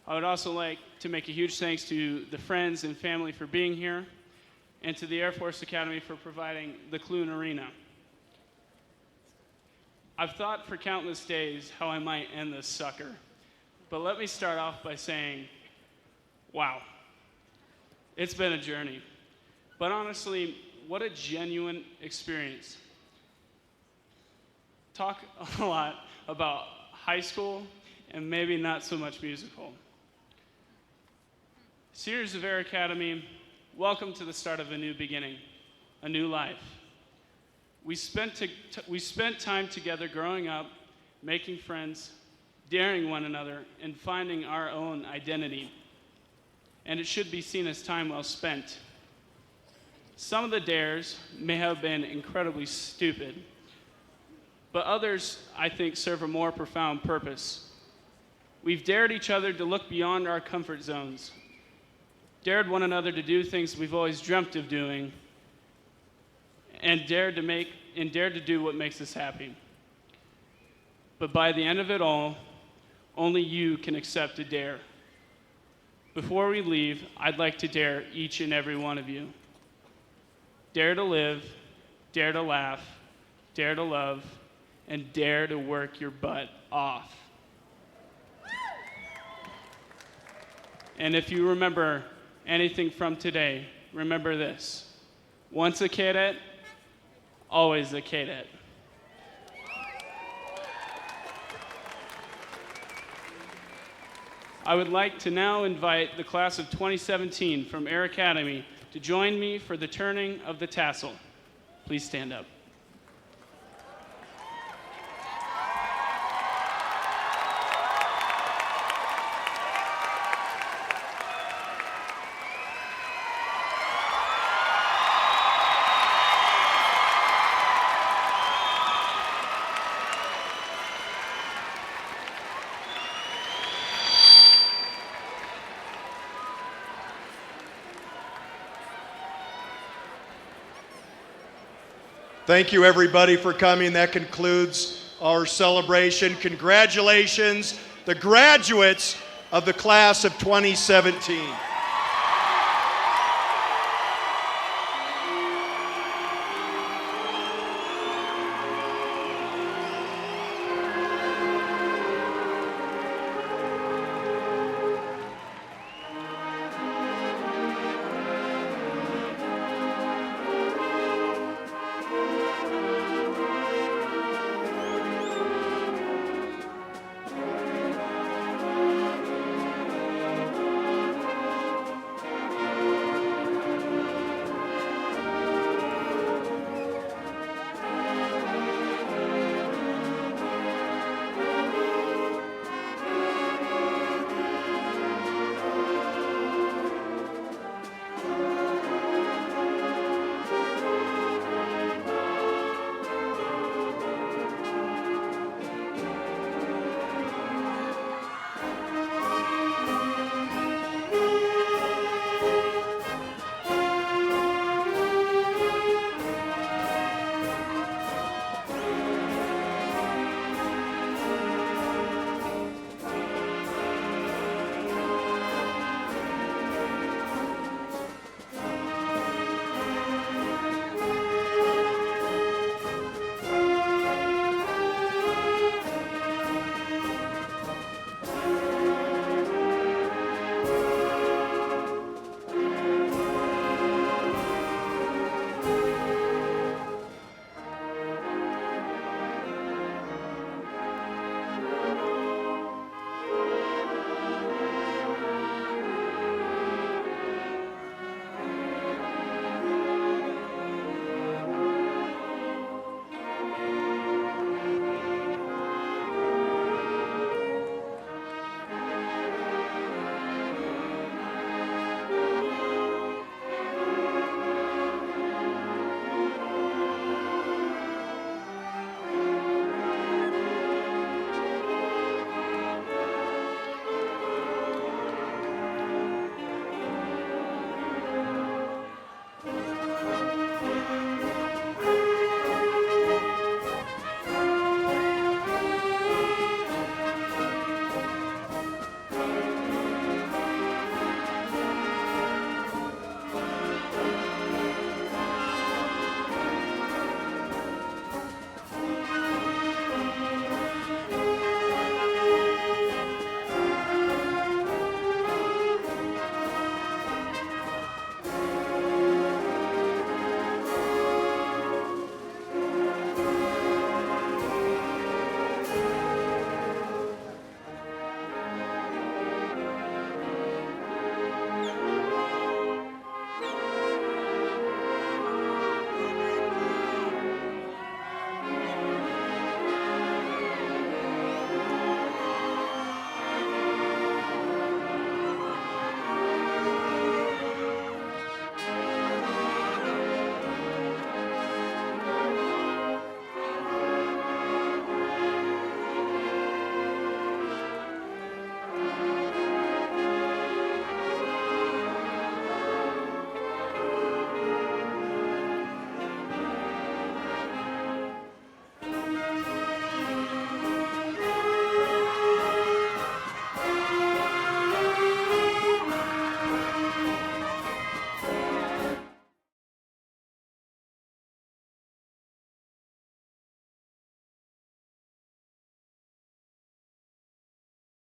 [SPEAKER 15] I would also like to make a huge thanks to the friends and family for being here, and to the Air Force Academy for providing the Clune Arena. I've thought for countless days how I might end this sucker, but let me start off by saying, wow, it's been a journey. But honestly, what a genuine experience. Talk a lot about high school and maybe not so much musical. Seniors of Air Academy, welcome to the start of a new beginning, a new life. We spent time together growing up, making friends, daring one another, and finding our own identity. And it should be seen as time well spent. Some of the dares may have been incredibly stupid, but others, I think, serve a more profound purpose. We've dared each other to look beyond our comfort zones, dared one another to do things we've always dreamt of doing, and dared to do what makes us happy. But by the end of it all, only you can accept a dare. Before we leave, I'd like to dare each and every one of you. Dare to live, dare to laugh, dare to love, and dare to work your butt off. And if you remember anything from today, remember this. Once a cadet, always a cadet. I would like to now invite the class of 2017 from Air Academy to join me for the turning of the tassel. Please stand up.
[SPEAKER 1] Thank you, everybody, for coming. That concludes our celebration. Congratulations, the graduates of the class of 2017.